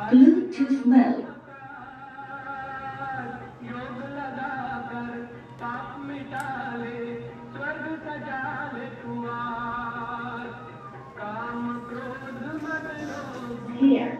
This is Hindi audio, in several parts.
Bluetooth mode. Here.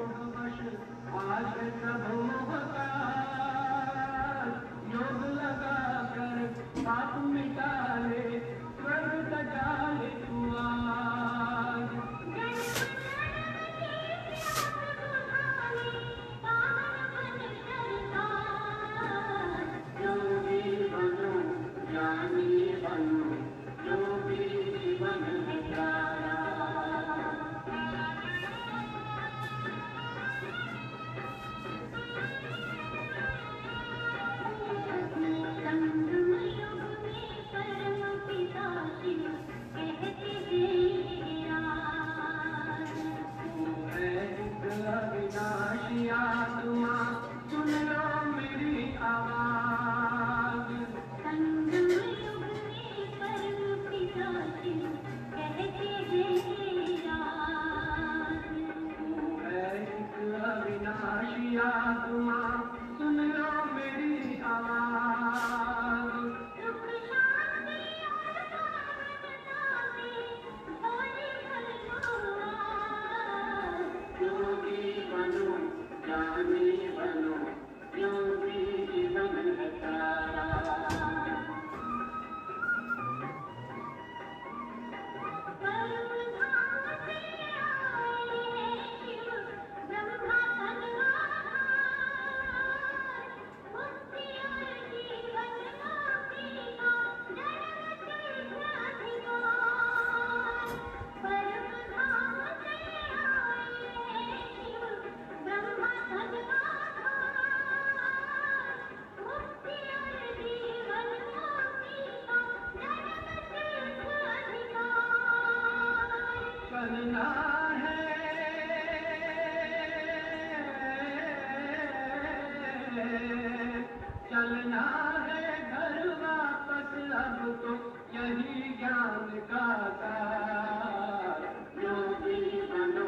चलना है घर वापस, अब तो यही ज्ञान का सार। योगी बनो,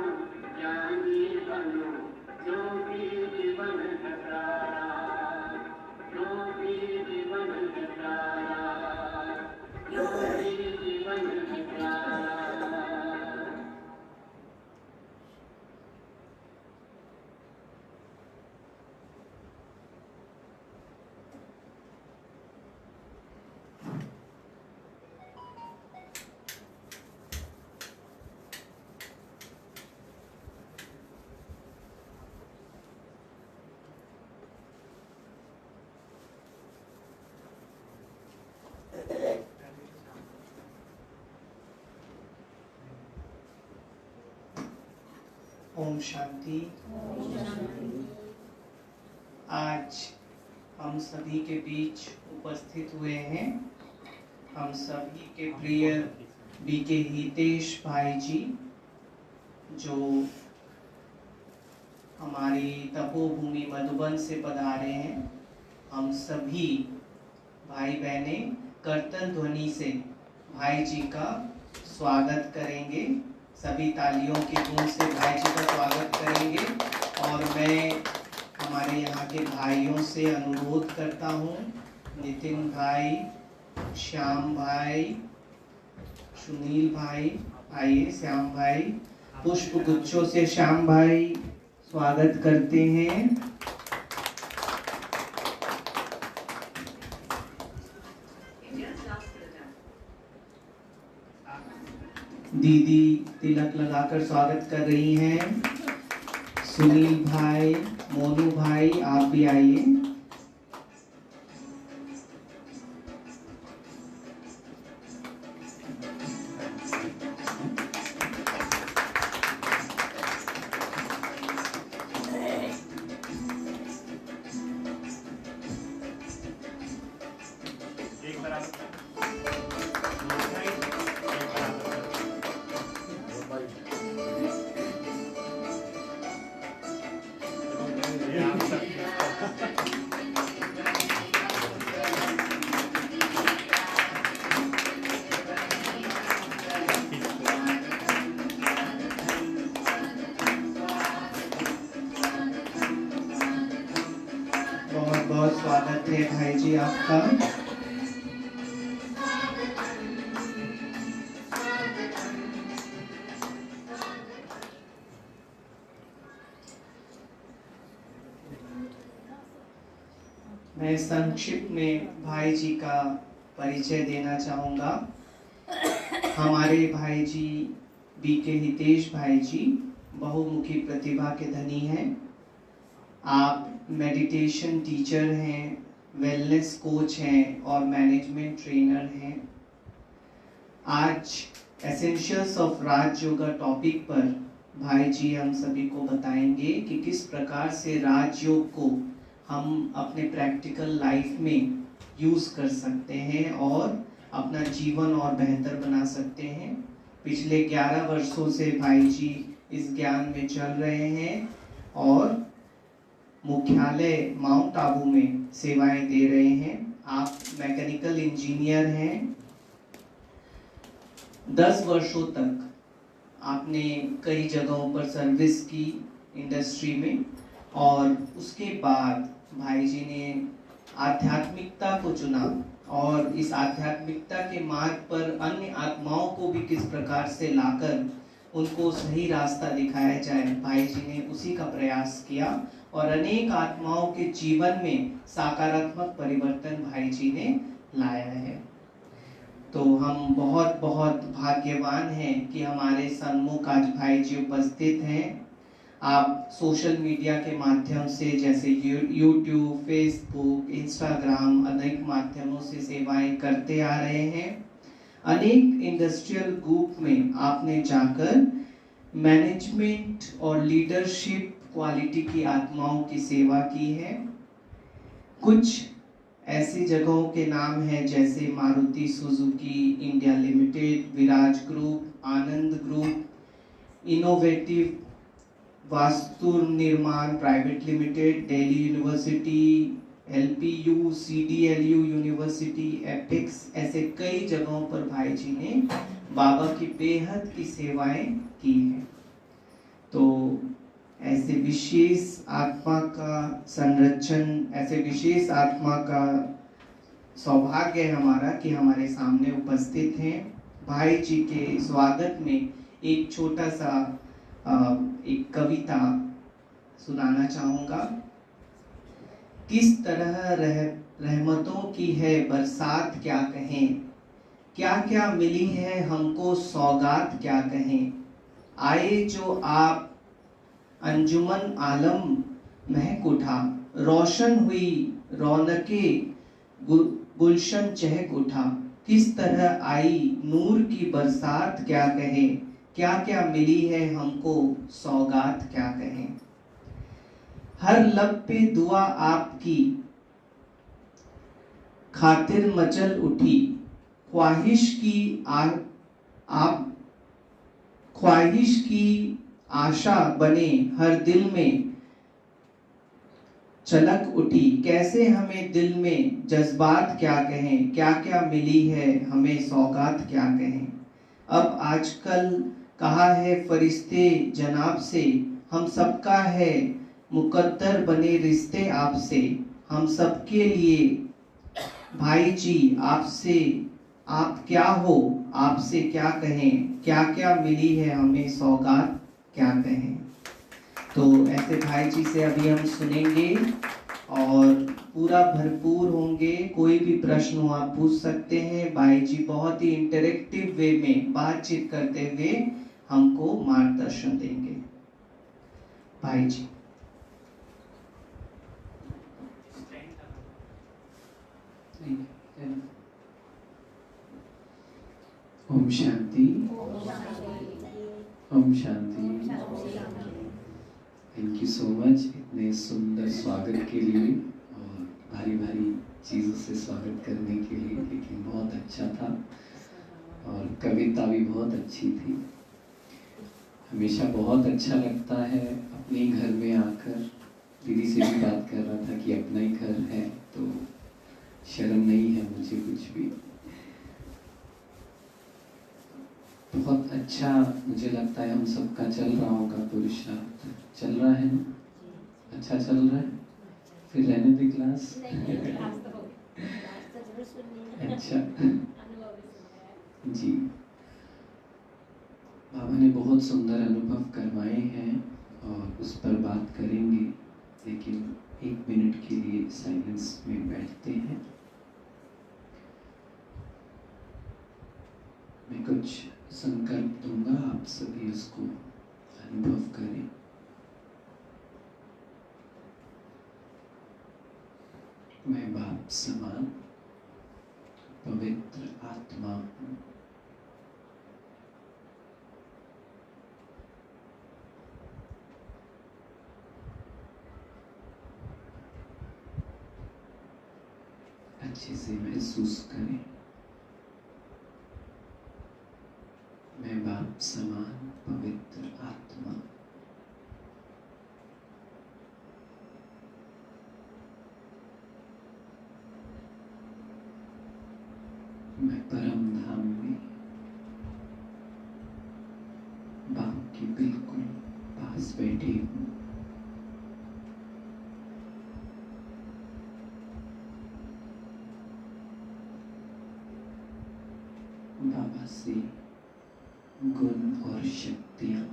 ज्ञानी बनो, योगी जीवन है प्यारा, योगी जीवन है प्यारा, योगी जीवन है प्यारा। ओम शांति। आज हम सभी के बीच उपस्थित हुए हैं हम सभी के प्रिय बीके हितेश भाई जी, जो हमारी तपोभूमि मधुबन से पधारे हैं। हम सभी भाई बहने कीर्तन ध्वनि से भाई जी का स्वागत करेंगे। सभी तालियों की गूंज से भाई जी का स्वागत करेंगे। और मैं हमारे यहाँ के भाइयों से अनुरोध करता हूँ, नितिन भाई, श्याम भाई, सुनील भाई, आइए श्याम भाई, पुष्प गुच्छों से श्याम भाई स्वागत करते हैं। दीदी तिलक लगाकर स्वागत कर रही हैं। सुनील भाई, मोनू भाई, आप भी आइए। है भाई जी आपका। मैं संक्षिप्त में भाई जी का परिचय देना चाहूँगा। हमारे भाई जी बीके हितेश भाई जी बहुमुखी प्रतिभा के धनी हैं। आप मेडिटेशन टीचर हैं, वेलनेस कोच हैं और मैनेजमेंट ट्रेनर हैं। आज एसेंशियल्स ऑफ राजयोग टॉपिक पर भाई जी हम सभी को बताएंगे कि किस प्रकार से राजयोग को हम अपने प्रैक्टिकल लाइफ में यूज कर सकते हैं और अपना जीवन और बेहतर बना सकते हैं। पिछले 11 वर्षों से भाई जी इस ज्ञान में चल रहे हैं और मुख्यालय माउंट आबू में सेवाएं दे रहे हैं। आप मैकेनिकल इंजीनियर हैं। 10 वर्षों तक आपने कई जगहों पर सर्विस की इंडस्ट्री में और उसके बाद भाई जी ने आध्यात्मिकता को चुना और इस आध्यात्मिकता के मार्ग पर अन्य आत्माओं को भी किस प्रकार से लाकर उनको सही रास्ता दिखाया जाए, भाई जी ने उसी का प्रयास किया और अनेक आत्माओं के जीवन में सकारात्मक परिवर्तन भाई जी ने लाया है। तो हम बहुत बहुत भाग्यवान हैं कि हमारे सन्मुख आज भाई जी उपस्थित हैं। आप सोशल मीडिया के माध्यम से जैसे यूट्यूब, फेसबुक, इंस्टाग्राम अनेक माध्यमों से सेवाएं करते आ रहे हैं। अनेक इंडस्ट्रियल ग्रुप में आपने जाकर मैनेजमेंट और लीडरशिप क्वालिटी की आत्माओं की सेवा की है। कुछ ऐसी जगहों के नाम हैं जैसे Maruti Suzuki India Limited, Viraj Group, Anand Group, Innovative Vastu Nirman Private Limited, Delhi University, LPU, CDLU University, एपिक्स, ऐसे कई जगहों पर भाई जी ने बाबा की बेहद की सेवाएं की हैं। तो ऐसे विशेष आत्मा का संरक्षण, ऐसे विशेष आत्मा का सौभाग्य है हमारा कि हमारे सामने उपस्थित हैं। भाई जी के स्वागत में एक छोटा सा एक कविता सुनाना चाहूँगा। किस तरह रहमतों की है बरसात क्या कहें, क्या क्या मिली है हमको सौगात क्या कहें। आए जो आप अंजुमन आलम महक उठा, रोशन हुई रौनके गुलशन चहक उठा। किस तरह आई नूर की बरसात क्या कहें, क्या क्या मिली है हमको सौगात क्या कहें। हर लब पे दुआ आपकी खातिर मचल उठी, ख्वाहिश की आशा बने हर दिल में चलक उठी। कैसे हमें दिल में जज्बात क्या कहें, क्या क्या मिली है हमें सौगात क्या कहें। अब आजकल कहा है फरिश्ते जनाब से, हम सबका है मुकद्दर बने रिश्ते आपसे। हम सबके लिए भाई जी आपसे आप क्या हो, आपसे क्या कहें, क्या क्या मिली है हमें सौगात क्या कहें। तो ऐसे भाई जी से अभी हम सुनेंगे और पूरा भरपूर होंगे। कोई भी प्रश्न हो आप पूछ सकते हैं। भाई जी बहुत ही इंटरेक्टिव वे में बातचीत करते हुए हमको मार्गदर्शन देंगे। भाई जी। ओम शांति, ओम शांति। थैंक यू सो मच इतने सुंदर स्वागत के लिए और भारी भारी चीज़ों से स्वागत करने के लिए। लेकिन बहुत अच्छा था और कविता भी बहुत अच्छी थी। हमेशा बहुत अच्छा लगता है अपने घर में आकर। दीदी से भी बात कर रहा था कि अपना ही घर है तो शर्म नहीं है मुझे कुछ भी। बहुत अच्छा मुझे लगता है हम सबका चल रहा होगा पुरुषार्थ। चल रहा है ना? अच्छा चल रहा है? फिर रहने दे क्लास। अच्छा जी, बाबा ने बहुत सुंदर अनुभव करवाए हैं और उस पर बात करेंगे, लेकिन 1 मिनट के लिए साइलेंस में बैठते हैं। मैं कुछ संकल्प दूंगा, आप सभी उसको अनुभव करें। मैं बाप समान पवित्र आत्मा हूँ। अच्छे से महसूस करें। मैं बाप समान पवित्र आत्मा। मैं परम धाम में बाप के बिल्कुल पास बैठी हूँ। बाबा से गुण और शक्तियाँ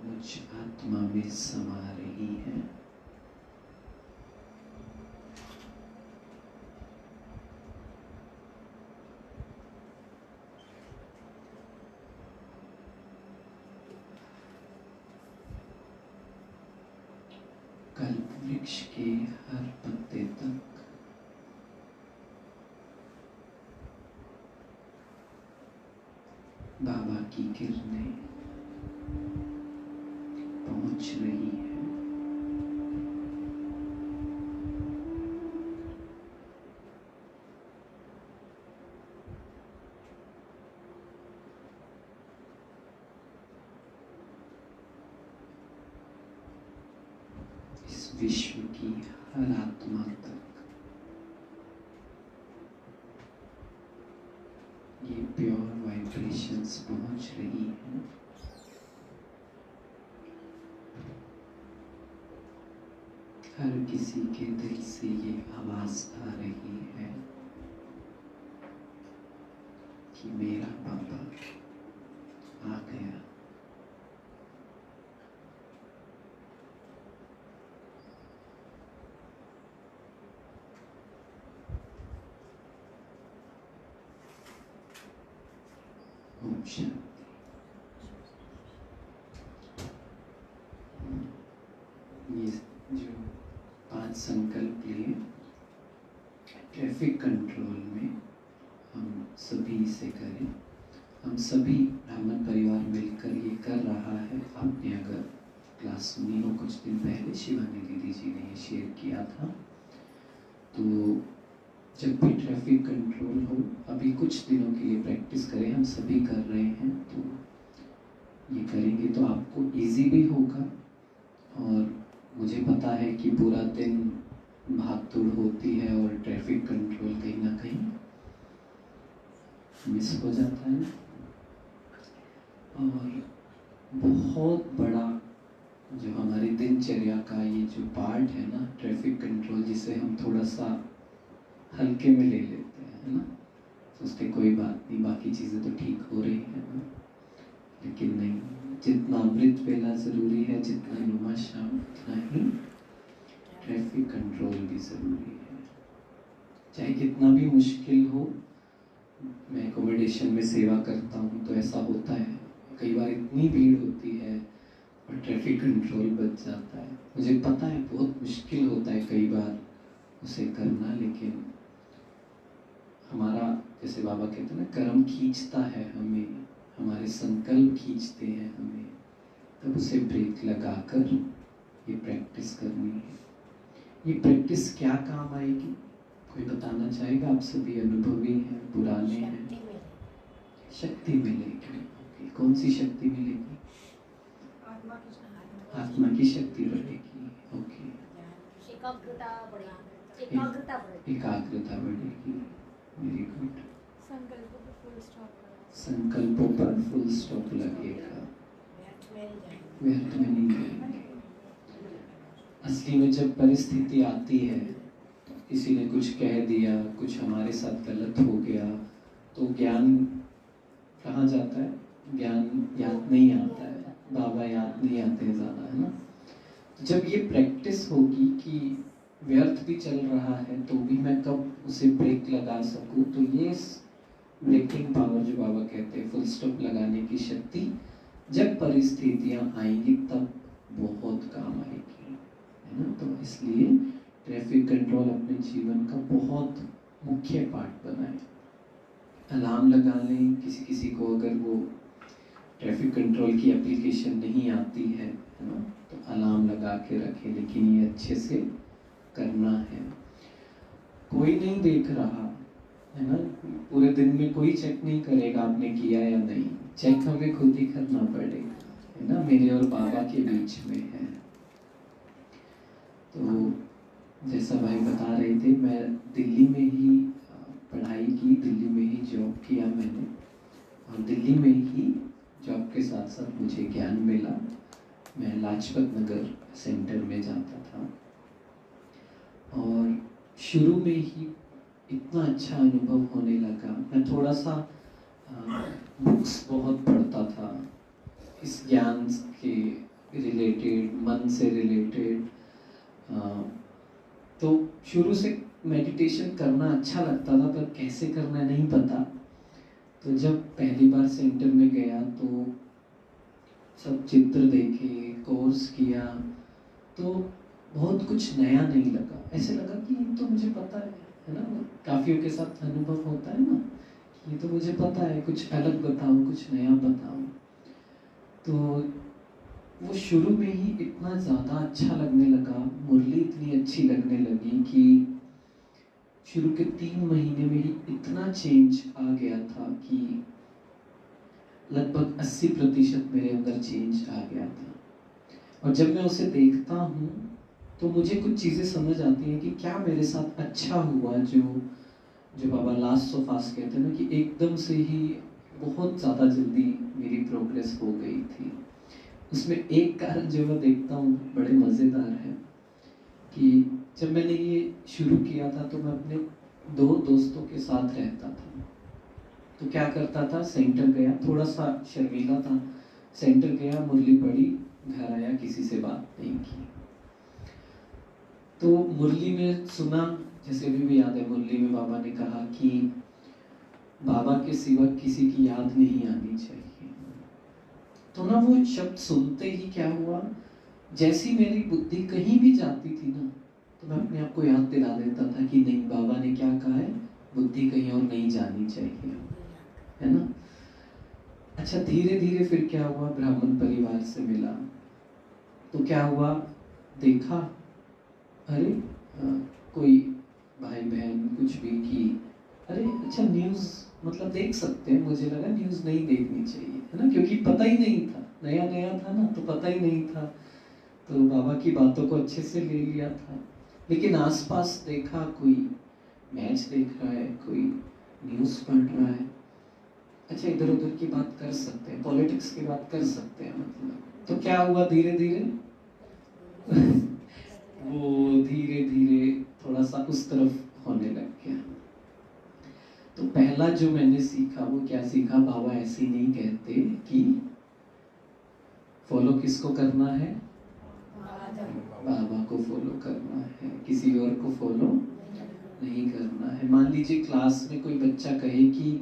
मुझ आत्मा में समा रही हैं। कल्प वृक्ष के हर पत्ते तक बाबा की किरणें पहुंच रही है। इस विश्व की हर आत्मा तक ये प्योर वाइब्रेशंस पहुंच रही हैं। हर किसी के दिल से ये आवाज आ रही है कि मेरा बाबा आ गया। ओम शांति। ये जो 5 संकल्प लिए ट्रैफिक कंट्रोल में हम सभी से करें। हम सभी ब्राह्मण परिवार मिलकर ये कर रहा है। आपने अगर क्लास सुनी हो कुछ दिन पहले, शिवानी दीदी जी ने ये शेयर किया था। तो जब भी ट्रैफिक कंट्रोल हो, अभी कुछ दिनों के लिए प्रैक्टिस करें। हम सभी कर रहे हैं, तो ये करेंगे तो आपको इजी भी होगा। और मुझे पता है कि पूरा दिन भागदौड़ होती है और ट्रैफिक कंट्रोल कहीं ना कहीं मिस हो जाता है। और बहुत बड़ा जो हमारी दिनचर्या का ये जो पार्ट है ना, ट्रैफिक कंट्रोल, जिसे हम थोड़ा सा हल्के में ले लेते हैं, है ना। सोचते कोई बात नहीं, बाकी चीज़ें तो ठीक हो रही है ना। लेकिन नहीं, जितना अमृत वेला ज़रूरी है, जितना नुमा शाम, उतना ही ट्रैफिक कंट्रोल भी ज़रूरी है। चाहे कितना भी मुश्किल हो। मैं एकोमोडेशन में सेवा करता हूँ तो ऐसा होता है, कई बार इतनी भीड़ होती है और ट्रैफिक कंट्रोल बच जाता है। मुझे पता है बहुत मुश्किल होता है कई बार उसे करना, लेकिन हमारा, जैसे बाबा कहते हैं ना, कर्म खींचता है हमें, हमारे संकल्प खींचते हैं हमें, तब उसे ब्रेक लगाकर ये प्रैक्टिस करनी है। ये प्रैक्टिस क्या काम आएगी, कोई बताना चाहेगा? आप सभी अनुभवी हैं, पुराने हैं। शक्ति मिलेगी। कौन सी शक्ति मिलेगी? आत्मा की शक्ति बढ़ेगी। ओके, एकाग्रता बढ़ेगी। Very good. संकल्पों पर फुल स्टॉप लगेगा, व्यर्थ में नहीं जाएंगे। असली में जब परिस्थिति आती है किसी ने कुछ कह दिया, कुछ हमारे साथ गलत हो गया, तो ज्ञान कहाँ जाता है? ज्ञान याद नहीं आता है, बाबा याद नहीं आते ज़्यादा, है ना। जब ये प्रैक्टिस होगी कि व्यर्थ भी चल रहा है तो भी मैं कब उसे ब्रेक लगा सकूं, तो ये ब्रेकिंग पावर जो बाबा कहते हैं, फुल स्टॉप लगाने की शक्ति, जब परिस्थितियां आएंगी तब बहुत काम आएगी, है ना। तो इसलिए ट्रैफिक कंट्रोल अपने जीवन का बहुत मुख्य पार्ट बनाए। अलार्म लगा लें, किसी को अगर वो ट्रैफिक कंट्रोल की एप्लीकेशन नहीं आती है ना, तो अलार्म लगा के रखें, लेकिन ये अच्छे से करना है। कोई नहीं देख रहा है ना, पूरे दिन में कोई चेक नहीं करेगा आपने किया या नहीं, चेक हमें खुद ही करना पड़ेगा, है ना, मेरे और बाबा के बीच में है। तो जैसा भाई बता रहे थे, मैं दिल्ली में ही पढ़ाई की, दिल्ली में ही जॉब किया मैंने, और दिल्ली में ही जॉब के साथ साथ मुझे ज्ञान मिला। मैं लाजपत नगर सेंटर में जाता था, और शुरू में ही इतना अच्छा अनुभव होने लगा। मैं थोड़ा सा बुक्स बहुत पढ़ता था इस ज्ञान के रिलेटेड, मन से रिलेटेड, तो शुरू से मेडिटेशन करना अच्छा लगता था, पर कैसे करना नहीं पता। तो जब पहली बार सेंटर में गया तो सब चित्र देखे, कोर्स किया, तो बहुत कुछ नया नहीं लगा। ऐसे लगा कि ये तो मुझे पता है ना, काफियों के साथ अनुभव होता है ना, ये तो मुझे पता है, कुछ अलग बताओ, कुछ नया बताओ। तो वो शुरू में ही इतना ज़्यादा अच्छा लगने लगा, मुरली इतनी अच्छी लगने लगी कि शुरू के 3 महीने में ही इतना चेंज आ गया था कि लगभग 80% मेरे अंदर चेंज आ गया था। और जब मैं उसे देखता हूँ तो मुझे कुछ चीज़ें समझ आती हैं कि क्या मेरे साथ अच्छा हुआ, जो बाबा लास्ट सो फास्ट कहते हैं ना, कि एकदम से ही बहुत ज़्यादा जल्दी मेरी प्रोग्रेस हो गई थी। उसमें एक कारण जो मैं देखता हूँ बड़े मज़ेदार है, कि जब मैंने ये शुरू किया था तो मैं अपने 2 दोस्तों के साथ रहता था। तो क्या करता था, सेंटर गया, थोड़ा सा शर्मीला था, सेंटर गया, मुरली पढ़ी, घर आया, किसी से बात नहीं की। तो मुरली में सुना, जैसे भी याद है, मुरली में बाबा ने कहा कि बाबा के सिवा किसी की याद नहीं आनी चाहिए। तो ना वो शब्द सुनते ही क्या हुआ, जैसी मेरी बुद्धि कहीं भी जाती थी ना, तो मैं अपने आप को याद दिला देता था कि नहीं, बाबा ने क्या कहा है, बुद्धि कहीं और नहीं जानी चाहिए, है ना। अच्छा, धीरे धीरे फिर क्या हुआ, ब्राह्मण परिवार से मिला, तो क्या हुआ, देखा, अरे कोई भाई बहन कुछ भी की, अरे अच्छा न्यूज़ मतलब देख सकते हैं, मुझे लगा न्यूज़ नहीं देखनी चाहिए, है ना, क्योंकि पता ही नहीं था, नया नया था ना, तो पता ही नहीं था, तो बाबा की बातों को अच्छे से ले लिया था। लेकिन आसपास देखा, कोई मैच देख रहा है, कोई न्यूज़ पढ़ रहा है, अच्छा इधर उधर की बात कर सकते हैं, पॉलिटिक्स की बात कर सकते हैं, मतलब तो क्या हुआ, धीरे धीरे वो धीरे धीरे थोड़ा सा उस तरफ होने लग गया। तो पहला जो मैंने सीखा, वो क्या सीखा, बाबा ऐसे नहीं कहते कि फॉलो किसको करना है, बाबा को फॉलो करना है, किसी और को फॉलो नहीं करना है। मान लीजिए क्लास में कोई बच्चा कहे कि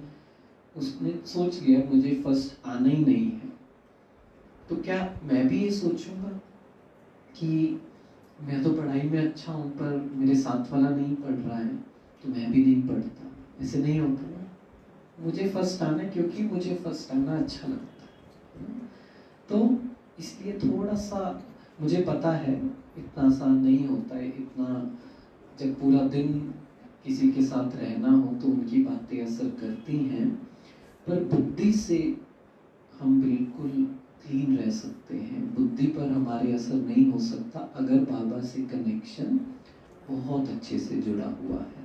उसने सोच लिया मुझे फर्स्ट आना ही नहीं है, तो क्या मैं भी ये सोचूंगा कि मैं तो पढ़ाई में अच्छा हूँ, पर मेरे साथ वाला नहीं पढ़ रहा है तो मैं भी नहीं पढ़ता? ऐसे नहीं होता ना, मुझे फर्स्ट आना है क्योंकि मुझे फर्स्ट आना अच्छा लगता है। तो इसलिए थोड़ा सा, मुझे पता है इतना आसान नहीं होता है, इतना जब पूरा दिन किसी के साथ रहना हो तो उनकी बातें असर करती हैं, पर बुद्धि से हम बिल्कुल क्लीन रह सकते हैं, बुद्धि पर हमारे असर नहीं हो सकता अगर बाबा से कनेक्शन बहुत अच्छे से जुड़ा हुआ है।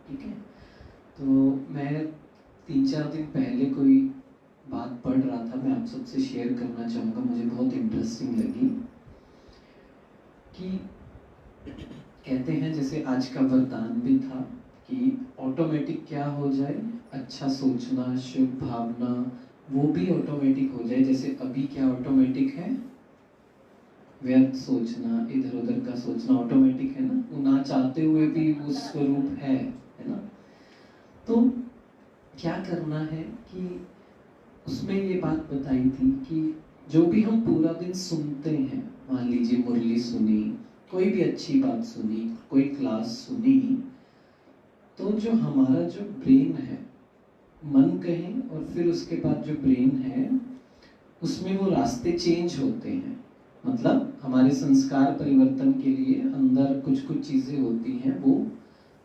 ठीक है, तो मैं 3-4 दिन पहले कोई बात पढ़ रहा था, मैं आप सबसे शेयर करना चाहूँगा, मुझे बहुत इंटरेस्टिंग लगी कि कहते हैं जैसे आज का वरदान भी था कि ऑटोमेटिक क्या हो जाए, अच्छा सोचना, शुभ भावना, वो भी ऑटोमेटिक हो जाए। जैसे अभी क्या ऑटोमेटिक है, व्यर्थ सोचना, इधर उधर का सोचना ऑटोमेटिक है ना, वो ना चाहते हुए भी वो स्वरूप है ना। तो क्या करना है कि उसमें ये बात बताई थी कि जो भी हम पूरा दिन सुनते हैं, मान लीजिए मुरली सुनी, कोई भी अच्छी बात सुनी, कोई क्लास सुनी, तो जो हमारा जो ब्रेन है, मन कहें, और फिर उसके बाद जो ब्रेन है उसमें वो रास्ते चेंज होते हैं। मतलब हमारे संस्कार परिवर्तन के लिए अंदर कुछ कुछ चीजें होती हैं, वो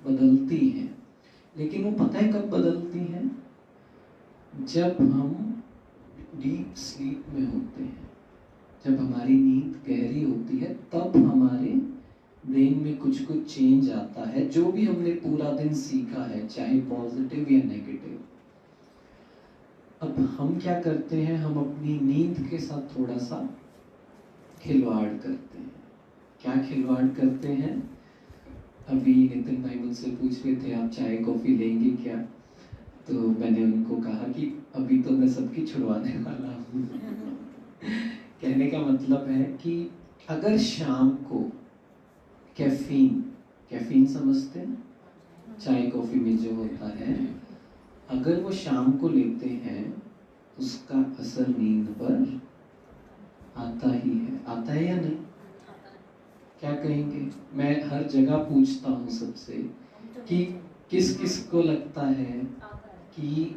बदलती हैं। लेकिन वो पता है कब बदलती हैं? जब हम डीप स्लीप में होते हैं, जब हमारी नींद गहरी होती है, तब हमारे ब्रेन में कुछ कुछ चेंज आता है। जो भी हमने पूरा दिन सीखा है, चाहे पॉजिटिव या नेगेटिव, अब हम क्या करते हैं, हम अपनी नींद के साथ थोड़ा सा खिलवाड़ करते हैं। क्या खिलवाड़ करते हैं? अभी नितिन भाई मुझसे पूछ रहे थे आप चाय कॉफी लेंगे क्या, तो मैंने उनको कहा कि अभी तो मैं सबकी छुड़वाने वाला हूँ। कहने का मतलब है कि अगर शाम को कैफीन समझते हैं, चाय कॉफी में जो होता है, अगर वो शाम को लेते हैं, उसका असर नींद पर आता ही है। आता है या नहीं? क्या कहेंगे? मैं हर जगह पूछता हूँ सबसे कि किस किस को लगता है कि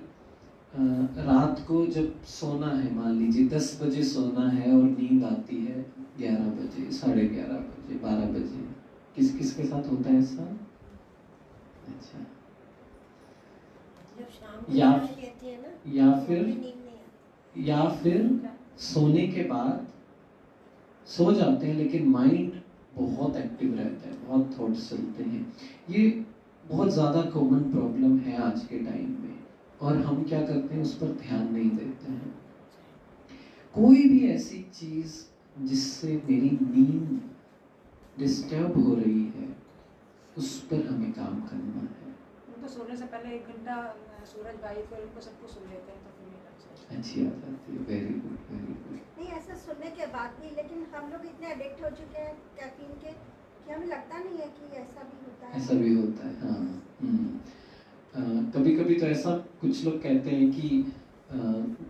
रात को जब सोना है, मान लीजिए 10 बजे सोना है और नींद आती है 11 बजे, 11:30 बजे, 12 बजे, किस किस के साथ होता है ऐसा? अच्छा, या फिर सोने के बाद सो जाते हैं लेकिन माइंड बहुत एक्टिव रहता है, बहुत थॉट्स चलते हैं। ये बहुत ज़्यादा कॉमन प्रॉब्लम है आज के टाइम में, और हम क्या करते हैं, उस पर ध्यान नहीं देते हैं। कोई भी ऐसी चीज़ जिससे मेरी नींद डिस्टर्ब हो रही है, उस पर हमें काम करना है। उनको सोने से पहले 1 घंटा सूरज भाई को उनको सबको सुन लेते हैं तो फिर नहीं लगता। अच्छी बात आती है, वेरी गुड वेरी गुड। नहीं, ऐसा सुनने के बाद भी, लेकिन हम लोग इतने एडिक्ट हो चुके हैं कैफीन के कि हमें लगता नहीं है कि ऐसा भी होता है। ऐसा भी होता है, हाँ। कभी कभी तो ऐसा कुछ लोग कहते हैं कि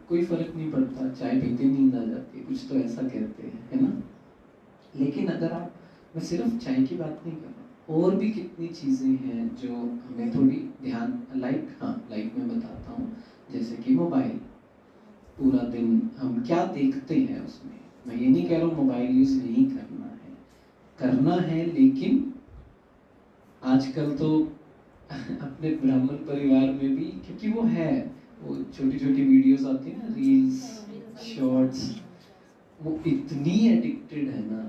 कोई फर्क नहीं पड़ता, चाय पीते नींद आ जाती है, कुछ तो ऐसा कहते हैं, है ना। लेकिन अगर आप, मैं सिर्फ चाय की बात नहीं कर रहा, और भी कितनी चीज़ें हैं जो हमें थोड़ी ध्यान, लाइक मैं बताता हूँ, जैसे कि मोबाइल, पूरा दिन हम क्या देखते हैं उसमें। मैं ये नहीं कह रहा हूँ मोबाइल यूज़ नहीं करना है, लेकिन आजकल तो अपने ब्राह्मण परिवार में भी, क्योंकि वो है, वो छोटी छोटी वीडियोस आती है ना, रील्स, शॉर्ट्स, वो इतनी एडिक्टेड है ना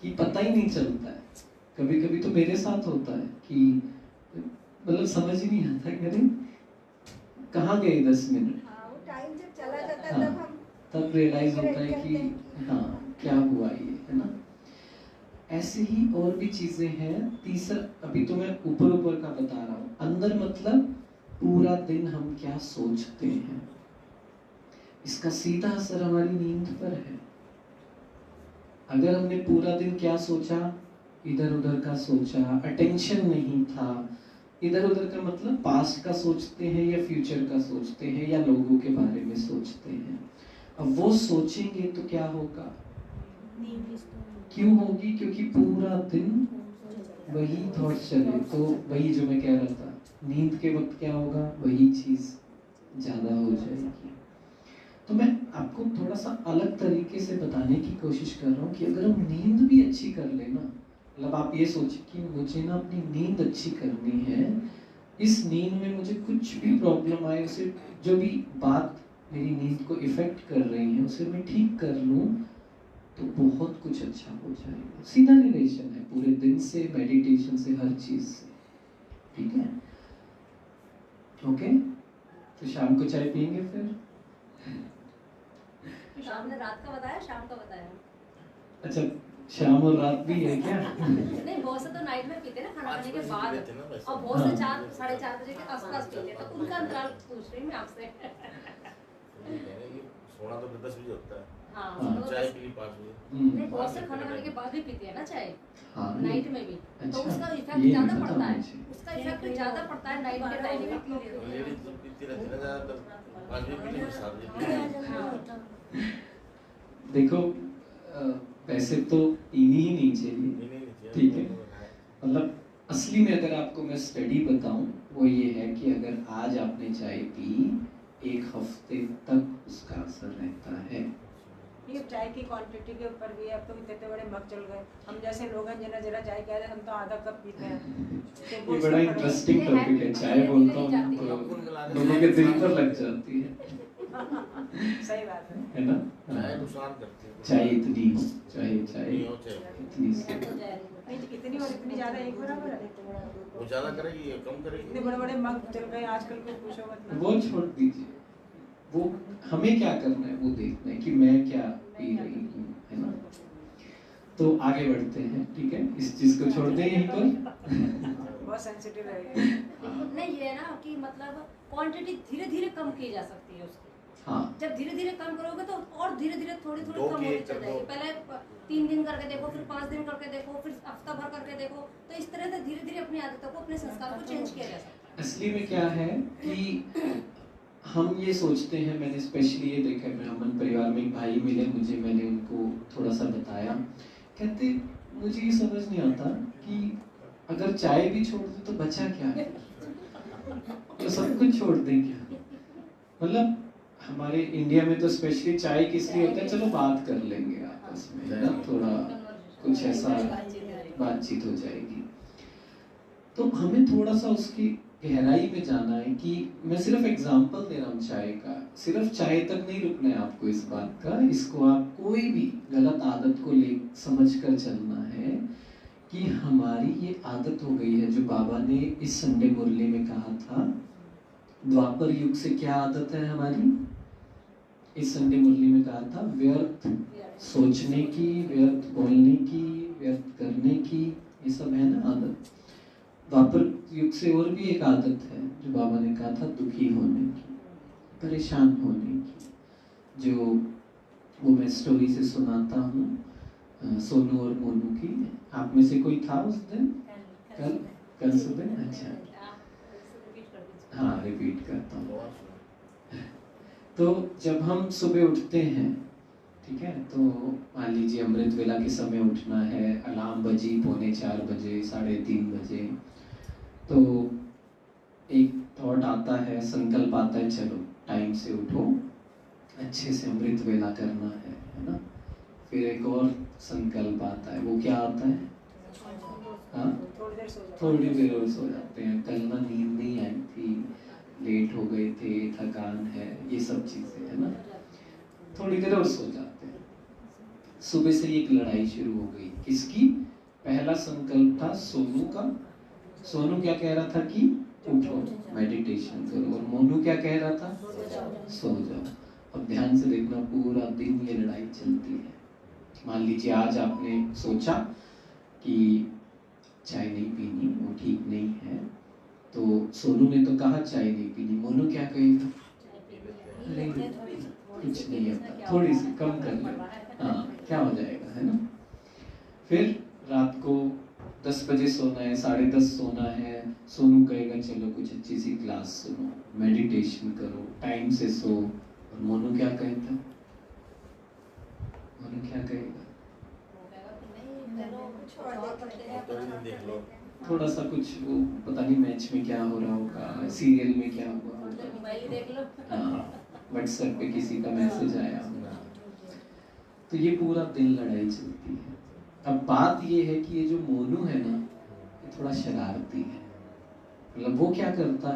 कि पता ही नहीं चलता है। कभी कभी तो मेरे साथ होता है कि मतलब समझ ही नहीं आता कि अरे कहाँ गए 10 मिनट। हाँ, वो टाइम जब चला जाता है, हाँ, तब रियलाइज होता है कि हाँ क्या हुआ ये, है ना। ऐसे ही और भी चीजें हैं। तीसरा, अभी तो मैं ऊपर का बता रहा हूँ, अंदर मतलब पूरा दिन हम क्या सोचते हैं, इसका सीधा असर हमारी नींद पर है। अगर हमने पूरा दिन क्या सोचा, इधर उधर का सोचा, अटेंशन नहीं था, इधर उधर का मतलब पास्ट का सोचते हैं या फ्यूचर का सोचते हैं या लोगों के बारे में सोचते हैं। अब वो सोचेंगे तो क्या होगा, क्यों होगी, क्योंकि पूरा दिन वही थॉट्स चले। तो वही जो मैं कह रहा था, नींद के वक्त क्या होगा, वही चीज ज्यादा हो जाएगी। तो मैं आपको थोड़ा सा अलग तरीके से बताने की कोशिश कर रहा हूँ कि अगर हम नींद भी अच्छी कर लेना, मतलब आप ये सोचिए कि मुझे ना अपनी नींद अच्छी करनी है, इस नींद में मुझे कुछ भी प्रॉब्लम आए, उसे, जो भी बात मेरी नींद को इफेक्ट कर रही है, उसे मैं ठीक कर लूँ, तो बहुत कुछ अच्छा हो जाएगा। सीधा रिलेशन है पूरे दिन से, मेडिटेशन से, हर चीज से, ठीक है। ओके, तो शाम को चाय पियेंगे फिर। शाम ने रात का बताया, शाम का बताया। अच्छा, शाम और रात भी है क्या? नहीं, बहुत से तो नाइट में पीते हैं ना खाना खाने के बाद, और बहुत से 4-4:30 बजे के आसपास पीते हैं, तो उनका अंतराल पूछ रही हूँ मैं आपसे। सोना तो 10 बजे होता है। हाँ, हाँ। तो चाय पी ली 5 बजे। नहीं, बहुत से खाना खाने के बाद भी पीते हैं ना चाय, हाँ, नाइट में भी, अच्छा, तो उसका ये इफेक्ट नहीं ज्यादा पता पड़ता है, मुझे। उसका इफेक्ट ज्यादा पड़ता है नाइट के टाइम में। लेडीज तो पीती रहती है ना ज्यादातर, 5 बजे पी लेंगे 7 बजे पी लेंगे। देखो वैसे तो पीनी ही नहीं चाहिए, ठीक है। मतलब असली में अगर आपको मैं स्टडी बताऊं वो ये है कि अगर आज आपने चाय पी 1 हफ्ते तक उसका असर रहता है। ये चाय की क्वांटिटी के ऊपर भी है। अब तो इतने बड़े मग चल गए, हम जैसे लोग हैं जिन्हें जरा चाय कह रहे हम तो आधा कप पीते हैं। तो ये बड़ा इंटरेस्टिंग टॉपिक है, चाय बोलता हूँ तो लोगों के दिल पर लग जाती है सही बात है ना? चाय नुकसान करती है। चाय इतनी हो, चाय इतनी सी, है। इतनी और इतनी ज्यादा एक बराबर है। वो ज्यादा करेगी या कम करेगी? इतने बड़े बड़े मग चल गए आजकल के, पूछो मत ना। वो छोड़ दीजिए, वो हमें क्या करना है वो देखना है कि मैं क्या पी रही हूँ, है ना? तो आगे बढ़ते हैं, ठीक है, इस चीज को छोड़ दें यहीं पर। बहुत सेंसिटिव है। नहीं, ये है ना कि मतलब क्वांटिटी धीरे धीरे कम की जा सकती है उसकी। हाँ, जब धीरे धीरे कम करोगे तो और धीरे धीरे थोड़ी थोड़ी दो कम की होती एक चल कर जाएगी। दो। पहले 3 दिन करके देखो, फिर 5 दिन करके देखो, फिर हफ्ता भर करके देखो, तो इस तरह से धीरे धीरे अपनी आदतों को, अपने संस्कार को चेंज किया जा सकता है। असली में क्या है कि हम ये सोचते हैं, मैंने स्पेशली ये देखा है, ब्राह्मण परिवार में एक भाई मिले मुझे, मैंने उनको थोड़ा सा बताया, कहते मुझे ये समझ नहीं आता कि अगर चाय भी छोड़ दे तो बचा क्या है, तो सब कुछ छोड़ दें क्या? मतलब हमारे इंडिया में तो स्पेशली चाय किस लिए होता है, चलो बात कर लेंगे आपस में, है ना, थोड़ा कुछ ऐसा बातचीत हो जाएगी। तो हमें थोड़ा सा उसकी गहराई में जाना है कि मैं सिर्फ एग्जांपल दे रहा हूँ चाय का, सिर्फ चाय तक नहीं रुकना है आपको इस बात का, इसको आप कोई भी गलत आदत को ले समझ कर चलना है कि हमारी ये आदत हो गई है, जो बाबा ने इस संडे मुरली में कहा था, द्वापर युग से क्या आदत है हमारी, इस संडे मुरली में कहा था, व्यर्थ सोचने की, व्यर्थ बोलने की, व्यर्थ करने की, ये सब है ना आदत। द्वापर युग से और भी एक आदत है जो बाबा ने कहा था, दुखी होने की, परेशान होने की, जो वो मैं स्टोरी से सुनाता हूँ सोनू और मोनू की। आप में से कोई था उस दिन? कल सुबह? अच्छा, हाँ, रिपीट करता हूँ। तो जब हम सुबह उठते हैं, ठीक है, तो मान लीजिए अमृत वेला के समय उठना है, अलार्म बजी 3:45 बजे, 3:30 बजे, तो एक थॉट आता है, संकल्प आता है, चलो टाइम से उठो, अच्छे से अमृत वेला करना है ना। फिर एक और संकल्प आता है, वो क्या आता है? हाँ, थोड़ी देर और सो जाते हैं, कल ना नींद नहीं आई थी, लेट हो गए थे, थकान है, ये सब चीजें है ना, थोड़ी देर और सो जाते हैं। सुबह से एक लड़ाई शुरू हो गई, किसकी? पहला संकल्प था सोनू का, सोनू क्या कह रहा था कि उठो मेडिटेशन करो, और मोनू क्या कह रहा था? सो जाओ। अब ध्यान से देखना, पूरा दिन ये लड़ाई चलती है। मान लीजिए आज आपने सोचा कि चाय नहीं पीनी, वो ठीक नहीं है, तो सोनू ने तो कहा चाय नहीं पीनी, मोनू क्या कहेगा? अरे कुछ नहीं होता, थोड़ी सी कम कर ले, हाँ क्या हो जाएगा, है ना। फिर रात को 10 बजे सोना है, 10:30 सोना है, सोनू कहेगा चलो कुछ अच्छी सी क्लास सुनो, मेडिटेशन करो, टाइम से सो, और मोनू क्या कहता? मोनू क्या कहेगा? थोड़ा सा कुछ, वो पता नहीं मैच में क्या हो रहा होगा, सीरियल में क्या हुआ होगा, हाँ, व्हाट्सएप पे किसी का मैसेज आया होगा, तो ये पूरा दिन लड़ाई चलती है। अब बात ये है कि ये जो मोनू है ना, ये थोड़ा शरारती है। मतलब वो क्या करता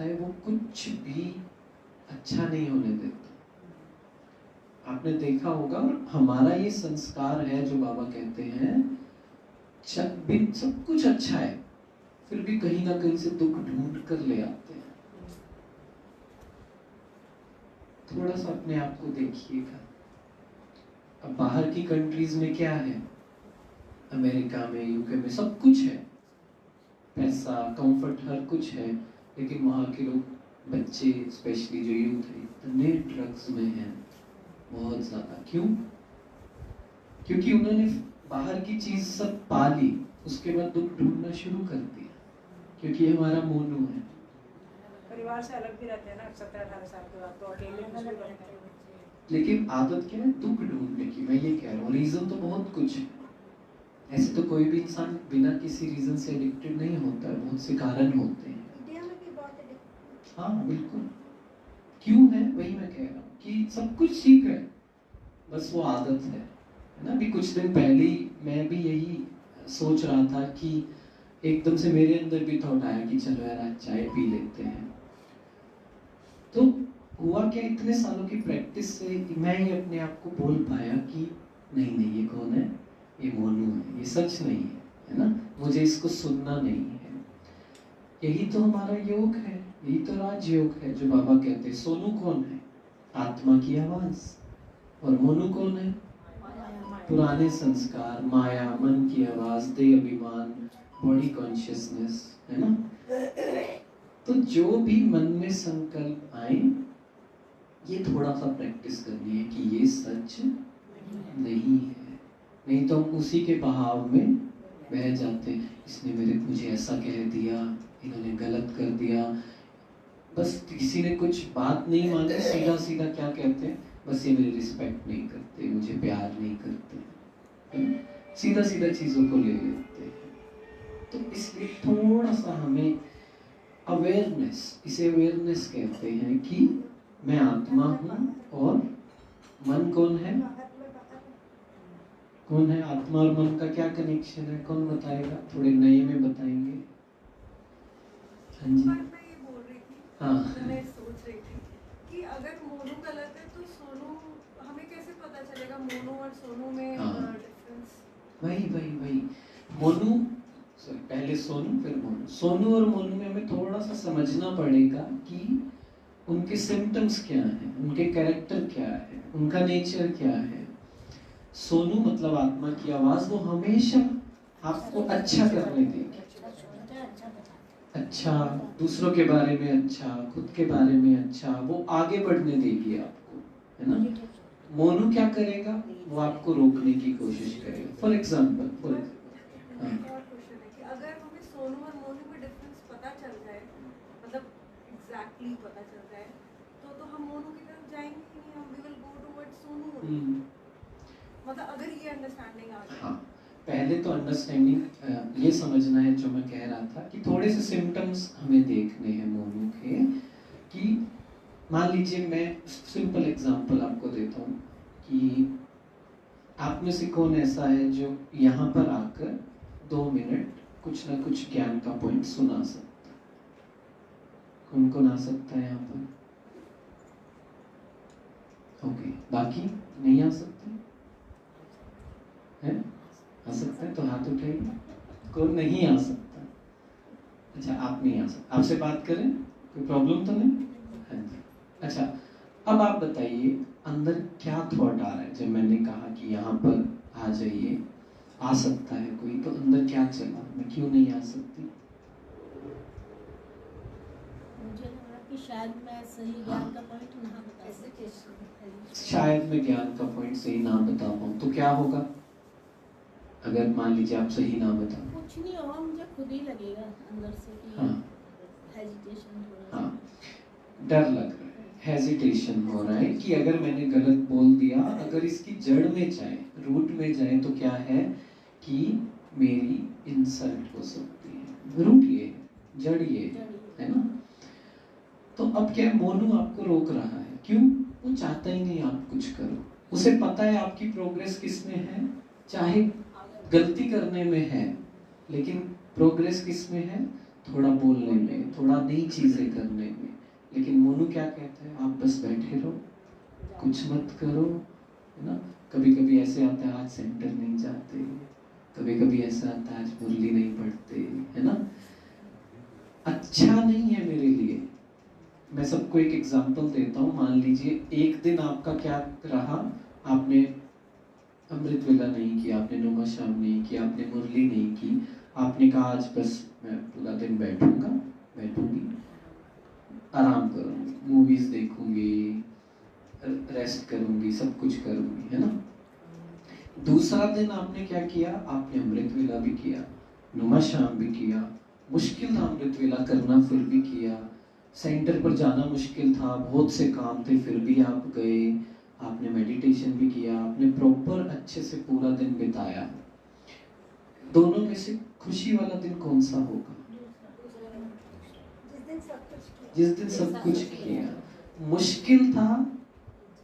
है, वो कुछ भी अच्छा नहीं होने देता। आपने देखा होगा, हमारा ये संस्कार है जो बाबा कहते हैं, सब कुछ अच्छा है, फिर भी कहीं ना कहीं से दुख ढूंढ कर ले आते हैं। थोड़ा सा अपने आप को देखिएगा, अब बाहर की कंट्रीज में क्या है, अमेरिका में, यूके में सब कुछ है, पैसा, कंफर्ट, हर कुछ है, लेकिन वहाँ के लोग, बच्चे स्पेशली जो यूथ है, इतने ड्रग्स में हैं बहुत ज़्यादा। क्यों? क्योंकि उन्होंने बाहर की चीज़ सब पा ली, उसके बाद दुख ढूंढना शुरू कर दिया, क्योंकि हमारा मोनू है। परिवार से अलग भी रहते हैं ना 17-18 साल के बाद, तो अकेले भी शुरू रहते हैं। लेकिन आदत क्या है? दुख ढूंढने की। मैं ये कह रहा हूँ, रीजन तो बहुत कुछ है, ऐसे तो कोई भी इंसान बिना किसी रीजन से एडिक्टेड नहीं होता है, बहुत से कारण होते हैं। इंडिया में भी बहुत एडिक्ट। हाँ बिल्कुल। क्यों है? वही मैं कह रहा हूँ कि सब कुछ ठीक है, बस वो आदत है ना। अभी कुछ दिन पहले ही मैं भी यही सोच रहा था कि एकदम से मेरे अंदर भी थॉट आया कि चलो यार आज चाय पी लेते हैं। तो हुआ क्या, इतने सालों की प्रैक्टिस से मैं ही अपने आप को बोल पाया कि नहीं नहीं, ये कौन है? ये मोनू है, ये सच नहीं है ना, मुझे इसको सुनना नहीं है। यही तो हमारा योग है, यही तो राजयोग है, जो बाबा कहते हैं। सोनू कौन है? आत्मा की आवाज। और मोनू कौन है? पुराने संस्कार, माया, मन की आवाज, देह अभिमान, बॉडी कॉन्शियसनेस, है ना। तो जो भी मन में संकल्प आए, ये थोड़ा सा प्रैक्टिस करनी है कि ये सच नहीं है, नहीं तो हम उसी के बहाव में बह जाते हैं। इसने मुझे ऐसा कह दिया, इन्होंने गलत कर दिया, बस किसी ने कुछ बात नहीं मानी, सीधा सीधा क्या कहते हैं, बस ये मेरी रिस्पेक्ट नहीं करते, मुझे प्यार नहीं करते, सीधा सीधा चीजों को ले लेते हैं। तो इसलिए थोड़ा सा हमें अवेयरनेस, इसे अवेयरनेस कहते हैं कि मैं आत्मा हूँ और मन कौन है? कौन है? आत्मा और मन का क्या कनेक्शन है? कौन बताएगा? थोड़े नए में बताएंगे। हाँ जी। मैं ये बोल रही थी, हाँ। मैं सोच रही थी कि अगर मोनू गलत है तो सोनू, हमें कैसे पता चलेगा मोनू और सोनू में हाँ। डिफरेंस? वही मोनू, पहले सोनू फिर मोनू। सोनू और मोनू में हमें थोड़ा सा समझना पड़ेगा कि उनके सिम्टम्स क्या हैं, उनके कैरेक्टर क्या है, उनका नेचर क्या है। सोनू मतलब आत्मा की आवाज, वो हमेशा आपको अच्छा करने देगी, अच्छा, दूसरों के बारे में अच्छा, खुद के बारे में अच्छा, वो आगे बढ़ने देगी आपको, है ना। मोनू क्या करेगा? वो आपको रोकने की कोशिश करेगा। फॉर एग्जाम्पल, अगर हमें सोनू और मोनू में डिफरेंस पता चल जाए, मतलब एग्जैक्टली पता चल जाए, तो हम मोनू की तरफ जाएंगे ही नहीं, हम we will go towards Sonu. मतलब अगर ये अंडरस्टैंडिंग आ जाए। हाँ, पहले तो अंडरस्टैंडिंग ये समझना है, जो मैं कह रहा था कि थोड़े से सिम्टम्स हमें देखने हैं मोनू के। कि मान लीजिए, मैं सिंपल एग्जांपल आपको देता हूँ कि आप में से कौन ऐसा है जो यहाँ पर आकर 2 मिनट कुछ ना कुछ ज्ञान का पॉइंट सुना सकता है? कौन आ सकता है यहाँ पर? ओके, बाकी नहीं आ सकते है? आ सकता है तो हाथ उठाइए। कौन नहीं आ सकता? अच्छा, आप नहीं आ सकते। आपसे बात करें, कोई प्रॉब्लम तो नहीं? हाँ जी। अच्छा, अब आप बताइए अंदर क्या थॉट आ रहा है जब मैंने कहा कि यहाँ पर आ जाइए, आ सकता है कोई, तो अंदर क्या चला? मैं क्यों नहीं आ सकती? मुझे लगा कि शायद मैं सही ज्ञान का पॉइंट ना बता सकूं। शायद मैं ज्ञान का पॉइंट सही ना बता पाऊँ तो क्या होगा? अगर मान लीजिए आप सही ना बता। कुछ नहीं होगा, मुझे खुद ही लगेगा अंदर से कि हाँ, हेजिटेशन हो रहा है। हाँ, डर लग रहा है, हेजिटेशन हो रहा है कि अगर मैंने गलत बोल दिया, अगर इसकी जड़ में जाए, रूट में जाए, तो क्या है कि मेरी इंसल्ट हो सकती है। रूट ये है, जड़ ये है ना। तो अब क्या है, मोनू आपको रोक रहा है। क्यों? वो चाहता ही नहीं आप कुछ करो। उसे पता है आपकी प्रोग्रेस किस में है, चाहे गलती करने में है, लेकिन प्रोग्रेस किस में है? थोड़ा बोलने में, थोड़ा नई चीजें करने में। लेकिन मोनू क्या कहता है? आप बस बैठे रहो, कुछ मत करो, है ना। कभी कभी ऐसे आता है, आज सेंटर नहीं जाते, कभी कभी ऐसा आता है, आज मुरली नहीं पढ़ते, है ना। अच्छा नहीं है मेरे लिए। मैं सबको एक एग्जांपल देता हूँ। मान लीजिए एक दिन आपका क्या रहा, आपने अमृत वेला नहीं किया, आपने नुमा शाम नहीं किया, आपने मुरली नहीं की, आपने कहा आज बस मैं पूरा दिन बैठूंगी, आराम करूंगी, मूवीज देखूंगी, रेस्ट करूंगी, सब कुछ करूंगी, है ना। दूसरा दिन आपने क्या किया, आपने अमृत वेला भी किया, नुमा शाम भी किया, मुश्किल था अमृत वेला करना फिर भी किया, सेंटर पर जाना मुश्किल था, बहुत से काम थे फिर भी आप गए, आपने मेडिटेशन भी किया, आपने प्रॉपर अच्छे से पूरा दिन बिताया। दोनों में से खुशी वाला दिन कौन सा होगा? जिस दिन सब कुछ किया। मुश्किल था,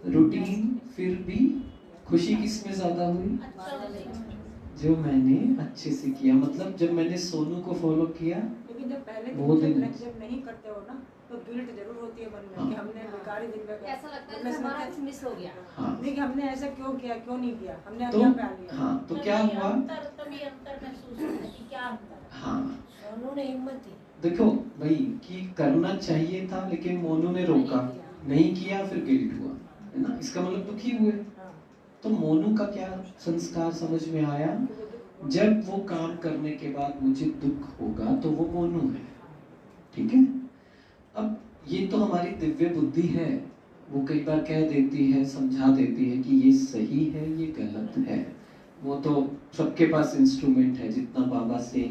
रूटीन, फिर भी खुशी किस में ज्यादा हुई? जो मैंने अच्छे से किया। मतलब जब मैंने सोनू को फॉलो किया, लेकिन जब पहले वो दिन जब नहीं करते हो ना तो गिल्ट जरूर होती है मन में कि हमने बेकार ही दिन में ऐसा लगता है जैसे हमारा कुछ मिस हो गया। हाँ, नहीं कि हमने ऐसा क्यों किया, क्यों नहीं किया, हमने तो यहाँ पे आ लिया। हाँ, तो क्या हुआ? तभी अंतर महसूस होता है कि क्या अंतर है। हाँ, उन्होंने हिम्मत दी। देखो भाई कि करना चाहिए था लेकिन मोनू ने रोका, नहीं किया, फिर गिल्ट हुआ, है ना। इसका मतलब दुखी हुए। तो मोनू का क्या संस्कार समझ में आया? जब वो काम करने के बाद मुझे दुख होगा तो वो मोनू है, ठीक है। अब ये तो हमारी दिव्य बुद्धि है, वो कई बार कह देती है, समझा देती है कि ये सही है, ये गलत है। वो तो सबके पास इंस्ट्रूमेंट है, जितना बाबा से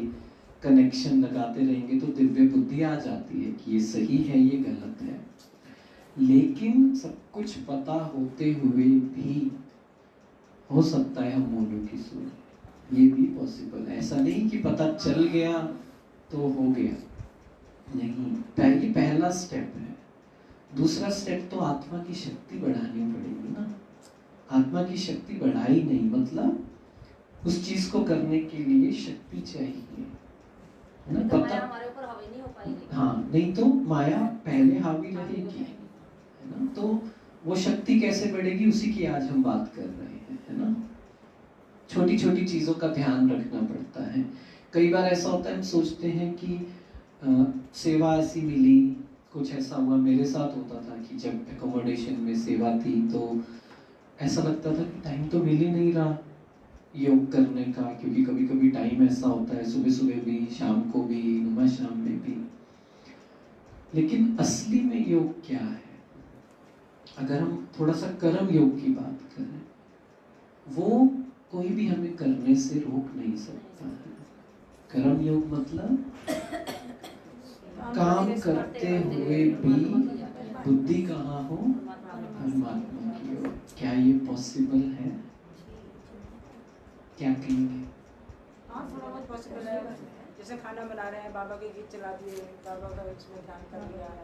कनेक्शन लगाते रहेंगे तो दिव्य बुद्धि आ जाती है कि ये सही है, ये गलत है। लेकिन सब कुछ पता होते हुए भी हो सकता है हम मोनू की सुने, ये भी पॉसिबल है। ऐसा नहीं कि पता चल गया तो हो गया, नहीं। ये पहला स्टेप है। दूसरा स्टेप तो आत्मा की शक्ति बढ़ानी पड़ेगी ना। आत्मा की शक्ति बढ़ाई नहीं मतलब उस चीज को करने के लिए शक्ति चाहिए, है ना। तो पता माया हमारे ऊपर हावी नहीं हो पाएगी। हाँ, नहीं तो माया पहले हावी रहेगी, है ना। तो वो शक्ति कैसे बढ़ेगी, उसी की आज हम बात कर रहे हैं, है ना। छोटी छोटी चीजों का ध्यान रखना पड़ता है। कई बार ऐसा होता है, हम सोचते हैं कि सेवा ऐसी मिली, कुछ ऐसा हुआ। मेरे साथ होता था कि जब एकोमोडेशन में सेवा थी तो ऐसा लगता था कि टाइम तो मिल ही नहीं रहा योग करने का, क्योंकि कभी कभी टाइम ऐसा होता है, सुबह सुबह भी, शाम को भी, नुमा शाम में भी। लेकिन असली में योग क्या है? अगर हम थोड़ा सा कर्म योग की बात करें, वो कोई भी हमें करने से रोक नहीं सकता है। कर्म योग मतलब काम करते हुए भी बुद्धि कहाँ हो? परमात्मा की ओर। क्या ये पॉसिबल है? क्या कहेंगे? हाँ, थोड़ा बहुत पॉसिबल है। जैसे खाना बना रहे हैं, बाबा के गीत चला दिए, बाबा का इसमें ध्यान कर लिया है,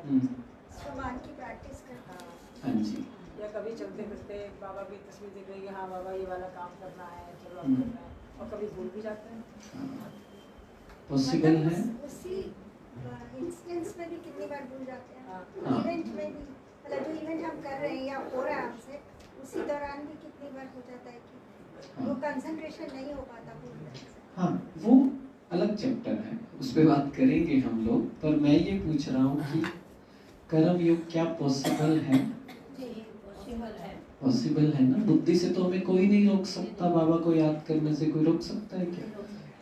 भगवान की प्रैक्टिस करना। हाँ जी। या कभी चलते फिरते बाबा की तस्वीर दिख रही है, हाँ बाबा ये वाला काम करना है, चलो आप करना है, और कभी भूल भी जाते हैं। पॉसिबल है। उसी इंस्टेंस में भी कितनी बार भूल जाते हैं। हाँ। इवेंट में भी, मतलब जो इवेंट हम कर रहे हैं या हो रहा है हमसे, उसी दौरान भी कितनी बार हो जाता है कि वो कंसंट्रेशन नहीं हो पाता पूरी तरह से। हाँ, वो अलग चैप्टर है, उस पर बात करेंगे हम लोग। पर मैं ये पूछ रहा हूँ कि कर्म योग क्या पॉसिबल है? पॉसिबल है ना। बुद्धि से तो हमें कोई नहीं रोक सकता। बाबा को याद करने से कोई रोक सकता है क्या?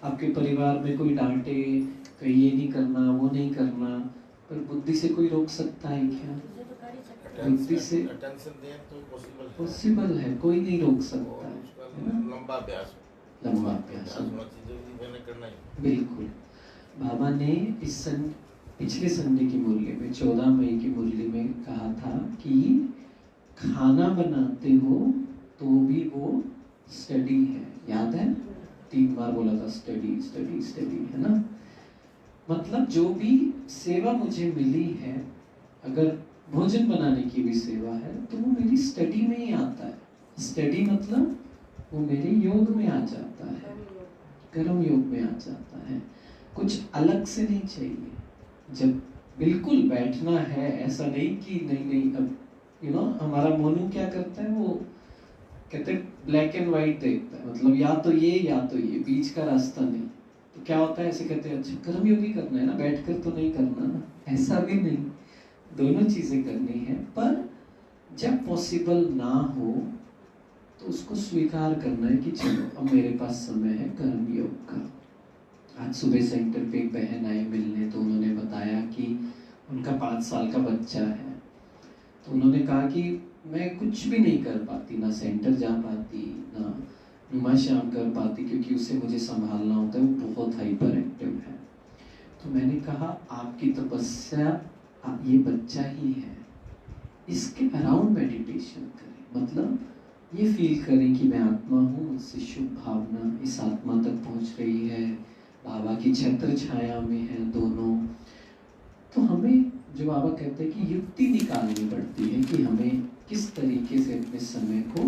आपके परिवार में कोई डांटे, कहीं ये नहीं करना, वो नहीं करना, पर बुद्धि से कोई रोक सकता है क्या? बुद्धि से पॉसिबल है, कोई नहीं रोक सकता है ना। लंबा अभ्यास बिल्कुल। बाबा ने पिछले संडे की मुरली में, 14 मई की मुरली में कहा था कि खाना बनाते हो तो भी वो स्टडी है। याद है? 3 बार बोला था, स्टडी स्टडी स्टडी, है ना। मतलब जो भी सेवा मुझे मिली है, अगर भोजन बनाने की भी सेवा है तो वो मेरी स्टडी में ही आता है। स्टडी मतलब वो मेरे योग में आ जाता है, कर्म योग में आ जाता है। कुछ अलग से नहीं चाहिए। जब बिल्कुल बैठना है, ऐसा नहीं कि नहीं अब हमारा मोनू क्या करता है, वो कहते ब्लैक एंड व्हाइट देखता है, मतलब या तो ये, बीच का रास्ता नहीं। तो क्या होता है, ऐसे कहते हैं अच्छा कर्म योगी करना है ना, बैठकर तो नहीं करना ना। ऐसा भी नहीं, दोनों चीजें करनी है। पर जब पॉसिबल ना हो तो उसको स्वीकार करना है कि चलो अब मेरे पास समय है कर्म योग का। आज सुबह सेंटर पे एक बहन आई मिलने, तो उन्होंने बताया कि उनका 5 साल का बच्चा है। तो उन्होंने कहा कि मैं कुछ भी नहीं कर पाती, ना सेंटर जा पाती, ना नुमा श्याम कर पाती, क्योंकि उसे मुझे संभालना होता है, वो बहुत हाइपर एक्टिव है। तो मैंने कहा आपकी तपस्या ये बच्चा ही है, इसके अराउंड मेडिटेशन करें, मतलब ये फील करें कि मैं आत्मा हूँ, मुझसे शुभ भावना इस आत्मा तक पहुँच रही है, बाबा की छत्र छाया में है दोनों। तो हमें जो बाबा कहते हैं कि युक्ति निकालनी पड़ती है कि हमें किस तरीके से अपने समय को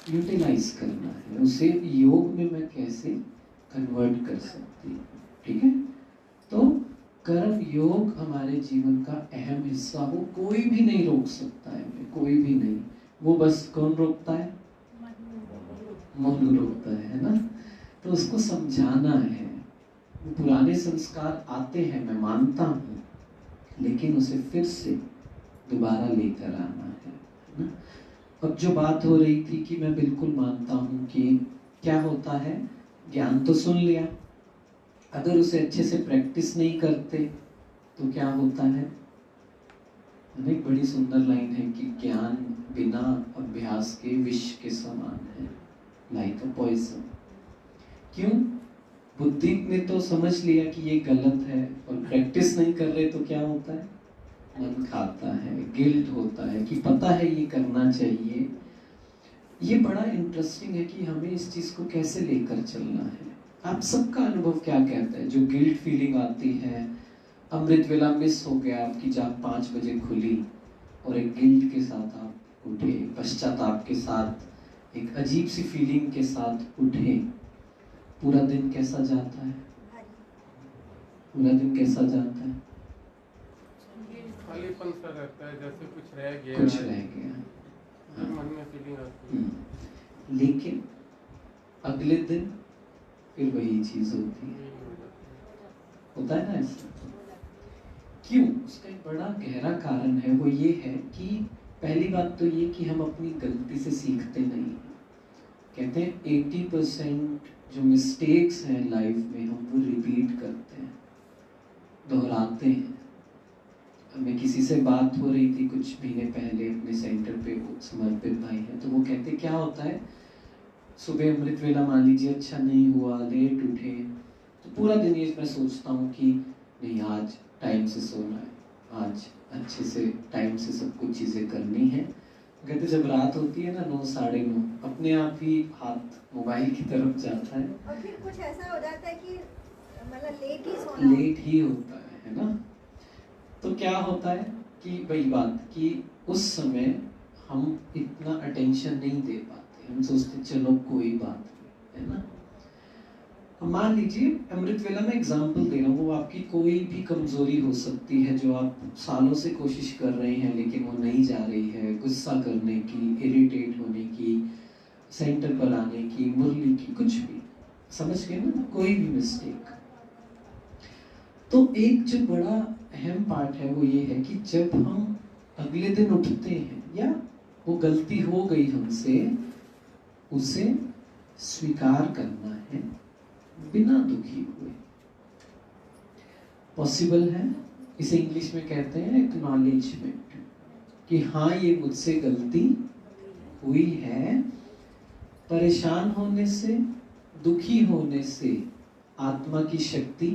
यूटिलाइज करना है, उसे योग में मैं कैसे कन्वर्ट कर सकती हूँ। ठीक है, तो कर्म योग हमारे जीवन का अहम हिस्सा हो, कोई भी नहीं रोक सकता है हमें, कोई भी नहीं। वो बस कौन रोकता है? मन रोकता है ना। तो उसको समझाना है। पुराने संस्कार आते हैं, मैं मानता हूँ, लेकिन उसे फिर से दोबारा लेकर आना है ना। अब जो बात हो रही थी कि मैं बिल्कुल मानता हूँ कि क्या होता है, ज्ञान तो सुन लिया, अगर उसे अच्छे से प्रैक्टिस नहीं करते तो क्या होता है। एक बड़ी सुंदर लाइन है कि ज्ञान बिना अभ्यास के विष के समान है, लाइक अ पॉइजन। क्यों? बुद्धि ने तो समझ लिया कि ये गलत है, और प्रैक्टिस नहीं कर रहे तो क्या होता है, मन खाता है, गिल्ट होता है कि पता है ये करना चाहिए। ये बड़ा इंटरेस्टिंग है कि हमें इस चीज को कैसे लेकर चलना है। आप सबका अनुभव क्या कहता है? जो गिल्ट फीलिंग आती है, अमृत वेला मिस हो गया, आपकी जाग 5 बजे खुली और एक गिल्ट के साथ आप उठे, पश्चाताप के साथ, एक अजीब सी फीलिंग के साथ उठे, पूरा दिन कैसा जाता है? पूरा दिन कैसा जाता है? खालीपन सा रहता है, जैसे कुछ रह गया, कुछ रह गया, हाँ। मन में फीलिंग आती है। लेकिन अगले दिन फिर वही चीज होती है, होता है ना ऐसा। क्यों? उसका एक बड़ा गहरा कारण है, वो ये है कि पहली बात तो ये कि हम अपनी गलती से सीखते नहीं हैं। कहते हैं 80% जो मिस्टेक्स हैं लाइफ में हम वो रिपीट करते हैं, दोहराते हैं। मैं किसी से बात हो रही थी कुछ महीने पहले, अपने सेंटर पे समर्पित भाई हैं, तो वो कहते क्या होता है, सुबह अमृत वेला मान लीजिए अच्छा नहीं हुआ, लेट उठे, तो पूरा दिन ये मैं सोचता हूँ कि नहीं आज टाइम से सोना है, आज अच्छे से टाइम से सब कुछ चीज़ें करनी है। कहते जब रात होती है ना 9 साढ़े 9, अपने आप ही हाथ मोबाइल की तरफ जाता है, और फिर कुछ ऐसा हो जाता है कि मतलब लेट ही होता है ना। तो क्या होता है कि वही बात कि उस समय हम इतना अटेंशन नहीं दे पाते, हम सोचते चलो कोई बात नहीं, है ना। मान लीजिए अमृत वेला में एग्जाम्पल दे रहा हूँ, वो आपकी कोई भी कमजोरी हो सकती है जो आप सालों से कोशिश कर रहे हैं लेकिन वो नहीं जा रही है, गुस्सा करने की, इरिटेट होने की, सेंटर पर आने की, मुरली की, कुछ भी, समझ गए ना, कोई भी मिस्टेक। तो एक जो बड़ा अहम पार्ट है वो ये है कि जब हम अगले दिन उठते हैं या वो गलती हो गई हमसे, उसे स्वीकार करना है बिना दुखी हुए। पॉसिबल है, इसे इंग्लिश में कहते हैं एक्नॉलेजमेंट, कि हाँ ये मुझसे गलती हुई है। परेशान होने से, दुखी होने से आत्मा की शक्ति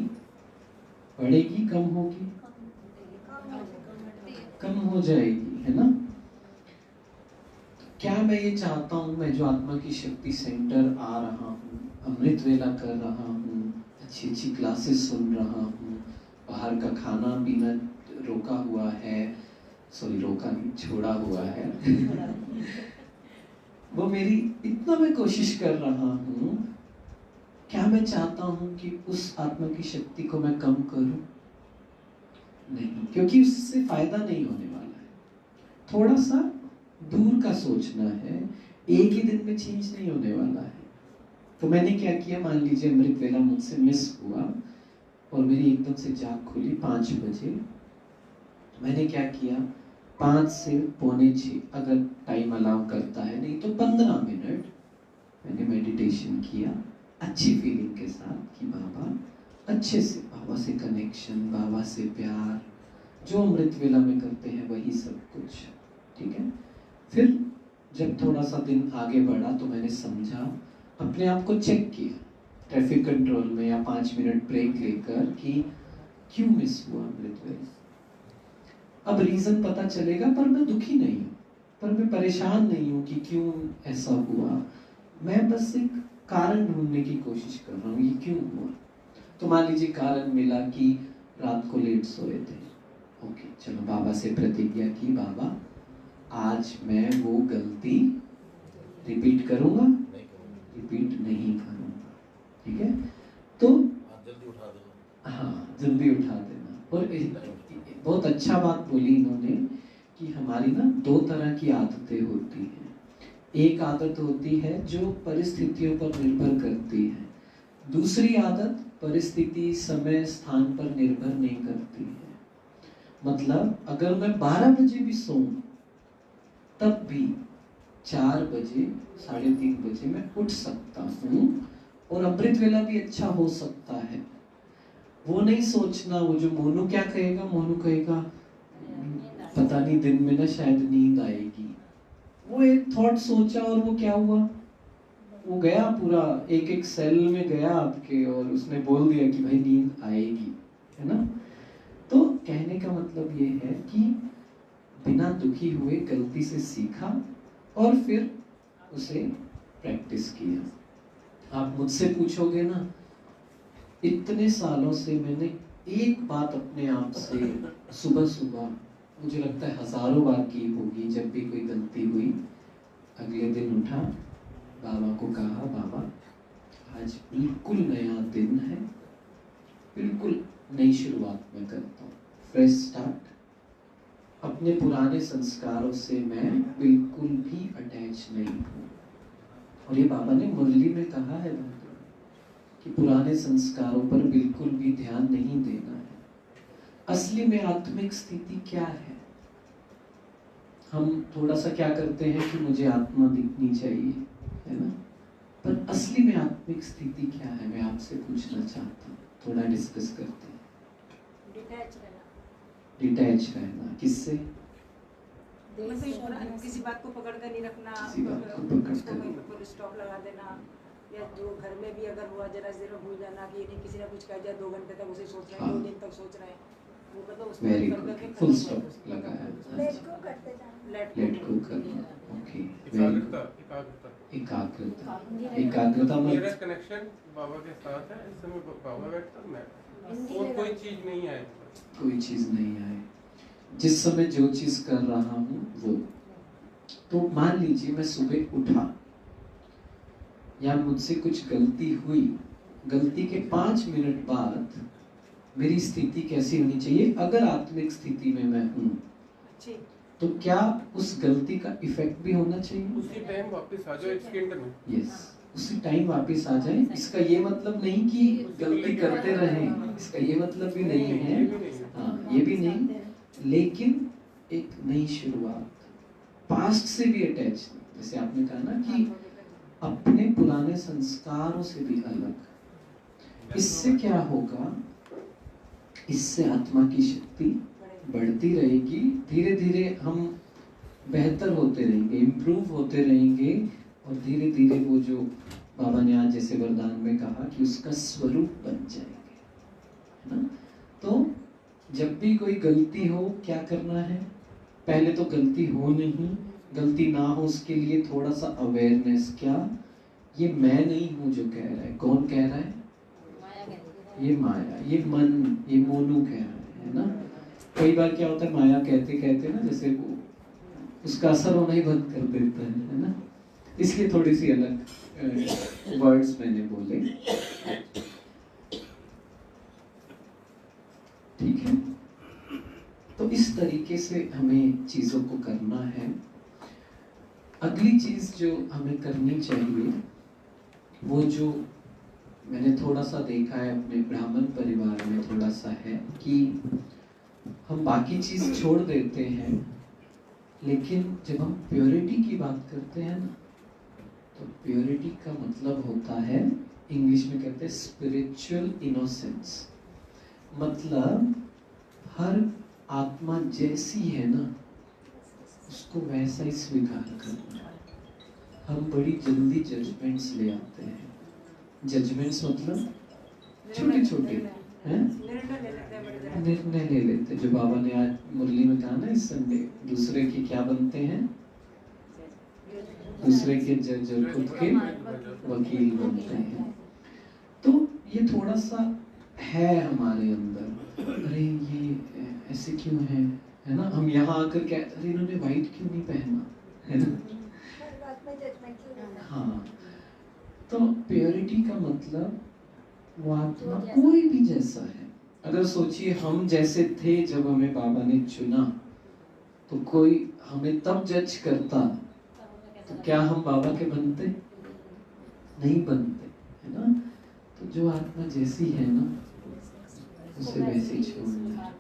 बढ़ेगी, कम होगी? कम हो जाएगी, है ना। क्या मैं ये चाहता हूँ, मैं जो आत्मा की शक्ति सेंटर आ रहा हूँ, अमृत वेला कर रहा हूँ, अच्छी अच्छी क्लासेस सुन रहा हूँ, बाहर का खाना पीना रोका हुआ है, सॉरी रोका नहीं, छोड़ा हुआ है वो मेरी इतना मैं कोशिश कर रहा हूँ, क्या मैं चाहता हूँ कि उस आत्मा की शक्ति को मैं कम करूँ? नहीं, क्योंकि उससे फायदा नहीं होने वाला है। थोड़ा सा दूर का सोचना है, एक ही दिन में चेंज नहीं होने वाला है। तो मैंने क्या किया, मान लीजिए अमृत वेला मुझसे मिस हुआ और मेरी एकदम से जाग खुली 5 बजे। मैंने क्या किया, 5 से पौने 6 अगर टाइम अलाउ करता है, नहीं तो 15 मिनट मैंने मेडिटेशन किया अच्छी फीलिंग के साथ कि बाबा अच्छे से, बाबा से कनेक्शन, बाबा से प्यार, जो अमृत वेला में करते हैं वही सब कुछ, ठीक है। फिर जब थोड़ा सा दिन आगे बढ़ा तो मैंने समझा, अपने आप को चेक किया ट्रैफिक कंट्रोल में या 5 मिनट ब्रेक लेकर कि क्यों मिस हुआ अमृत वेला। अब रीजन पता चलेगा, पर मैं दुखी नहीं हूँ, पर मैं परेशान नहीं हूँ कि क्यों ऐसा हुआ। मैं बस एक कारण ढूंढने की कोशिश कर रहा हूँ, ये क्यों हुआ। तो मान लीजिए कारण मिला कि रात को लेट सोए थे, ओके चलो बाबा से प्रतिज्ञा की, बाबा आज मैं वो गलती रिपीट करूंगा, रिपीट नहीं करूंगा, ठीक है। तो जल्दी उठा देना, हाँ जल्दी उठा देना। और बहुत अच्छा बात बोली इन्होंने कि हमारी ना 2 तरह की आदतें होती हैं। एक आदत होती है जो परिस्थितियों पर निर्भर करती है, दूसरी आदत परिस्थिति, समय, स्थान पर निर्भर नहीं करती है। मतलब अगर मैं 12 बजे भी सोऊं तब भी 4 बजे, 3:30 बजे मैं उठ सकता हूँ और अमृत वेला भी अच्छा हो सकता है। वो नहीं सोचना वो जो मोनू क्या कहेगा, मोनू कहेगा पता नहीं दिन में ना शायद नींद आएगी। वो एक थॉट सोचा और वो क्या हुआ, वो गया पूरा एक सेल में गया आपके और उसने बोल दिया कि भाई नींद आएगी, है ना। तो कहने का मतलब ये है कि बिना दुखी हुए गलती से सीखा और फिर उसे प्रैक्टिस किया। आप मुझसे पूछोगे ना, इतने सालों से मैंने एक बात अपने आप से सुबह सुबह, मुझे लगता है हजारों बार की होगी, जब भी कोई गलती हुई अगले दिन उठा, बाबा को कहा बाबा आज बिल्कुल नया दिन है, बिल्कुल नई शुरुआत मैं करता हूँ, फ्रेश स्टार्ट। अपने पुराने संस्कारों से मैं बिल्कुल भी अटैच नहीं हूँ। और ये बाबा ने मुरली में कहा है कि पुराने संस्कारों पर बिल्कुल भी ध्यान नहीं देना है। असली में आत्मिक स्थिति क्या है? हम थोड़ा सा क्या करते हैं कि मुझे आत्मा दिखनी चाहिए, है ना, पर असली में आत्मिक स्थिति क्या है, मैं आपसे पूछना चाहता हूँ। थोड़ा डिस्कस करते हैं। डिटैच रहना किससे? किसी बात को पकड़ कर नहीं रखना, किसी बात को पकड़ कर फुल स्टॉप लगा देना, या जो घर में भी अगर हुआ जरा से भूल जाना कि नहीं, किसी ने कुछ कह दिया 2 घंटे तक उसे सोच रहे हैं, 2 दिन तक सोच रहे हैं, वो मतलब उसमें वेरी गुड, फुल स्टॉप लगाया, लेट को करते जाना, लेट को करना, ओके। एकाग्रता, एकाग्रता मेरा कनेक्शन बाबा के साथ है, इस समय बाबा बैठता मैं, और कोई चीज नहीं आए, कोई चीज नहीं आए, जिस समय जो चीज कर रहा हूँ वो। तो मान लीजिए मैं सुबह उठा या मुझसे कुछ गलती हुई, गलती के 5 मिनट बाद मेरी स्थिति कैसी होनी चाहिए? अगर आत्मिक स्थिति में मैं हूँ तो क्या उस गलती का इफेक्ट भी होना चाहिए? उसी टाइम वापस आ जाओ इंस्टेंट में। यस, उसी टाइम वापस आ जाए। इसका ये मतलब नहीं कि गलती करते रहें, इसका ये मतलब भी नहीं है, हाँ ये भी नहीं, लेकिन एक नई शुरुआत, पास्ट से भी अटैच, जैसे आपने कहा ना कि अपने पुराने संस्कारों से भी अलग। इससे क्या होगा? इससे आत्मा की शक्ति बढ़ती रहेगी, धीरे धीरे हम बेहतर होते रहेंगे, इम्प्रूव होते रहेंगे, और धीरे धीरे वो जो बाबा ने आज जैसे वरदान में कहा कि उसका स्वरूप बन जाएंगे, है ना। तो जब भी कोई गलती हो क्या करना है? पहले तो गलती हो नहीं, गलती ना हो उसके लिए थोड़ा सा अवेयरनेस। क्या ये मैं नहीं हूँ जो कह रहा है? कौन कह रहा है? ये माया, ये मन, ये मोनू कह रहा है ना। कई बार क्या होता है, माया कहते कहते ना जैसे वो उसका असर होना ही बंद कर देता है ना। इसलिए थोड़ी सी अलग वर्ड्स मैंने बोले, ठीक है। तो इस तरीके से हमें चीजों को करना है। अगली चीज जो हमें करनी चाहिए, वो जो मैंने थोड़ा सा देखा है अपने ब्राह्मण परिवार में, थोड़ा सा है कि हम बाकी चीज छोड़ देते हैं लेकिन जब हम प्योरिटी की बात करते हैं ना, तो प्योरिटी का मतलब होता है, इंग्लिश में कहते हैं स्पिरिचुअल इनोसेंस। मतलब हर आत्मा जैसी है ना, उसको वैसा ही स्वीकार करना। हम बड़ी जल्दी जजमेंट्स ले आते हैं। जजमेंट्स मतलब छोटे छोटे हैं, निर्णय ले लेते। जो बाबा ने आज मुरली में कहा ना इस संडे, दूसरे के क्या बनते हैं, दूसरे के जज और खुद के वकील बनते हैं। तो ये थोड़ा सा है हमारे अंदर, अरे ये ऐसे क्यों है ना। हम यहाँ आकर कहते, अरे इन्होंने व्हाइट क्यों नहीं पहना, है ना। हाँ, तो प्योरिटी का मतलब वो आत्मा कोई भी जैसा है। अगर सोचिए हम जैसे थे जब हमें बाबा ने चुना, तो कोई हमें तब जज करता, तो क्या हम बाबा के बनते? नहीं बनते, है ना। तो जो आत्मा जैसी है ना, उसे वैसे छोड़ना।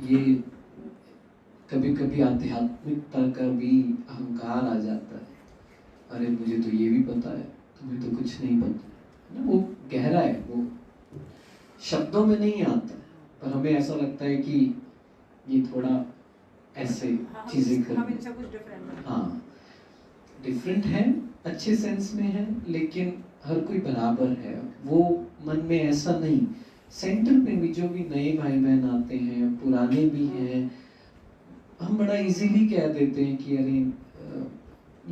ये कभी कभी आध्यात्मिकता का भी अहंकार आ जाता है, अरे मुझे तो ये भी पता है, तुम्हें तो कुछ नहीं पता, वो गहरा है, वो शब्दों में नहीं आता, पर हमें ऐसा लगता है कि ये थोड़ा ऐसे चीजें कर, हाँ डिफरेंट है, अच्छे सेंस में है, लेकिन हर कोई बराबर है। वो मन में ऐसा नहीं। सेंटर पे भी जो भी नए भाई बहन आते हैं, पुराने भी हैं, हम बड़ा इजीली कह देते हैं कि अरे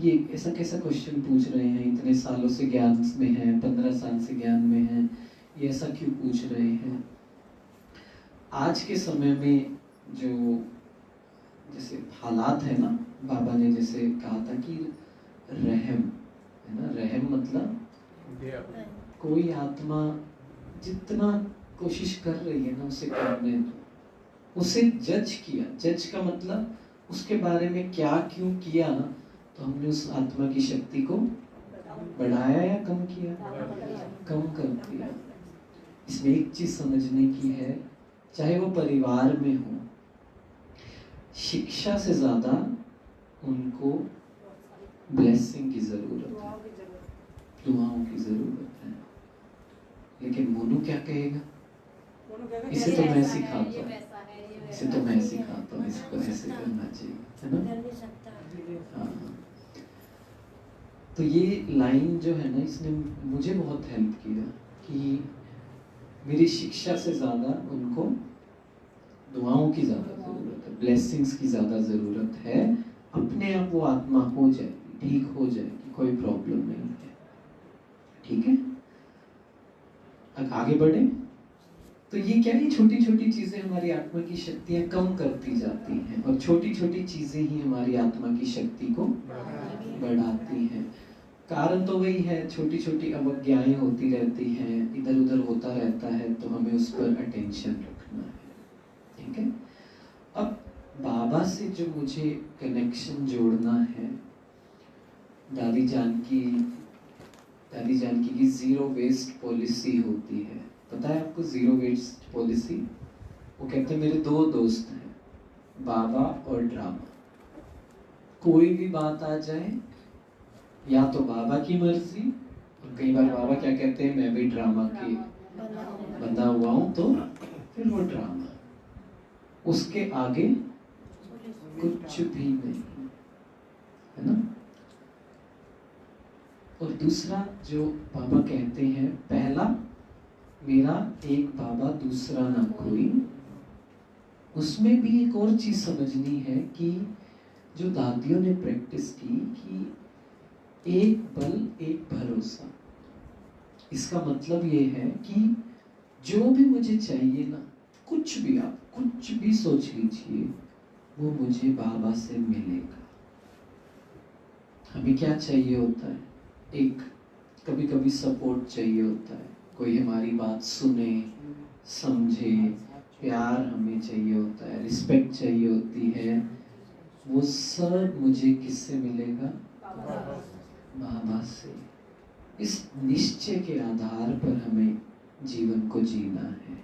ये ऐसा कैसा क्वेश्चन पूछ रहे हैं, इतने सालों से ज्ञान में हैं, 15 साल से ज्ञान में हैं, ये ऐसा क्यों पूछ रहे हैं। आज के समय में जो जैसे हालात है ना, बाबा ने जैसे कहा था कि रहम है ना, रहम मतलब कोई आत्मा जितना कोशिश कर रही है ना, उसे करने दो। उसे जज किया, जज का मतलब उसके बारे में क्या क्यों किया ना, तो हमने उस आत्मा की शक्ति को बढ़ाया या कम किया? कम कर दिया। इसमें एक चीज समझने की है, चाहे वो परिवार में हो, शिक्षा से ज्यादा उनको ब्लेसिंग की जरूरत है, दुआओं की जरूरत है। लेकिन मोनू क्या कहेगा? इसे तो मैं सिखाता हूँ, इसे तो मैं सिखाता हूँ, इसको ऐसे करना चाहिए, है ना। हाँ, तो ये लाइन जो है ना, इसने मुझे बहुत हेल्प किया कि मेरी शिक्षा से ज्यादा उनको दुआओं की ज्यादा जरूरत है, ब्लेसिंग्स की ज्यादा जरूरत है। अपने आप वो आत्मा हो जाएगी, ठीक हो जाएगी, कोई प्रॉब्लम नहीं है। ठीक है, अब आगे बढ़े। तो ये क्या है, छोटी छोटी चीजें हमारी आत्मा की शक्तियां कम करती जाती हैं, और छोटी छोटी चीजें ही हमारी आत्मा की शक्ति को बढ़ाती हैं। कारण तो वही है, छोटी छोटी अवज्ञाएं होती रहती हैं, इधर उधर होता रहता है, तो हमें उस पर अटेंशन रखना है। ठीक है, अब बाबा से जो मुझे कनेक्शन जोड़ना है, दादी जानकी की जीरो वेस्ट पॉलिसी होती है। पता है आपको जीरो वेस्ट पॉलिसी? वो कहते हैं मेरे 2 दोस्त हैं, बाबा और ड्रामा। कोई भी बात आ जाए, या तो बाबा की मर्जी, और कई बार बाबा क्या कहते हैं, मैं भी ड्रामा की बंधा हुआ हूं, तो फिर वो ड्रामा, उसके आगे कुछ भी नहीं, है ना। और दूसरा जो बाबा कहते हैं, पहला मेरा एक बाबा दूसरा ना कोई, उसमें भी एक और चीज समझनी है कि जो दादियों ने प्रैक्टिस की कि एक बल एक भरोसा। इसका मतलब ये है कि जो भी मुझे चाहिए ना, कुछ भी, आप कुछ भी सोच लीजिए, वो मुझे बाबा से मिलेगा। हमें क्या चाहिए होता है, एक कभी कभी सपोर्ट चाहिए होता है, कोई हमारी बात सुने, समझे, प्यार हमें चाहिए होता है, रिस्पेक्ट चाहिए होती है। वो सब मुझे किससे मिलेगा? बाबा से। इस निश्चय के आधार पर हमें जीवन को जीना है।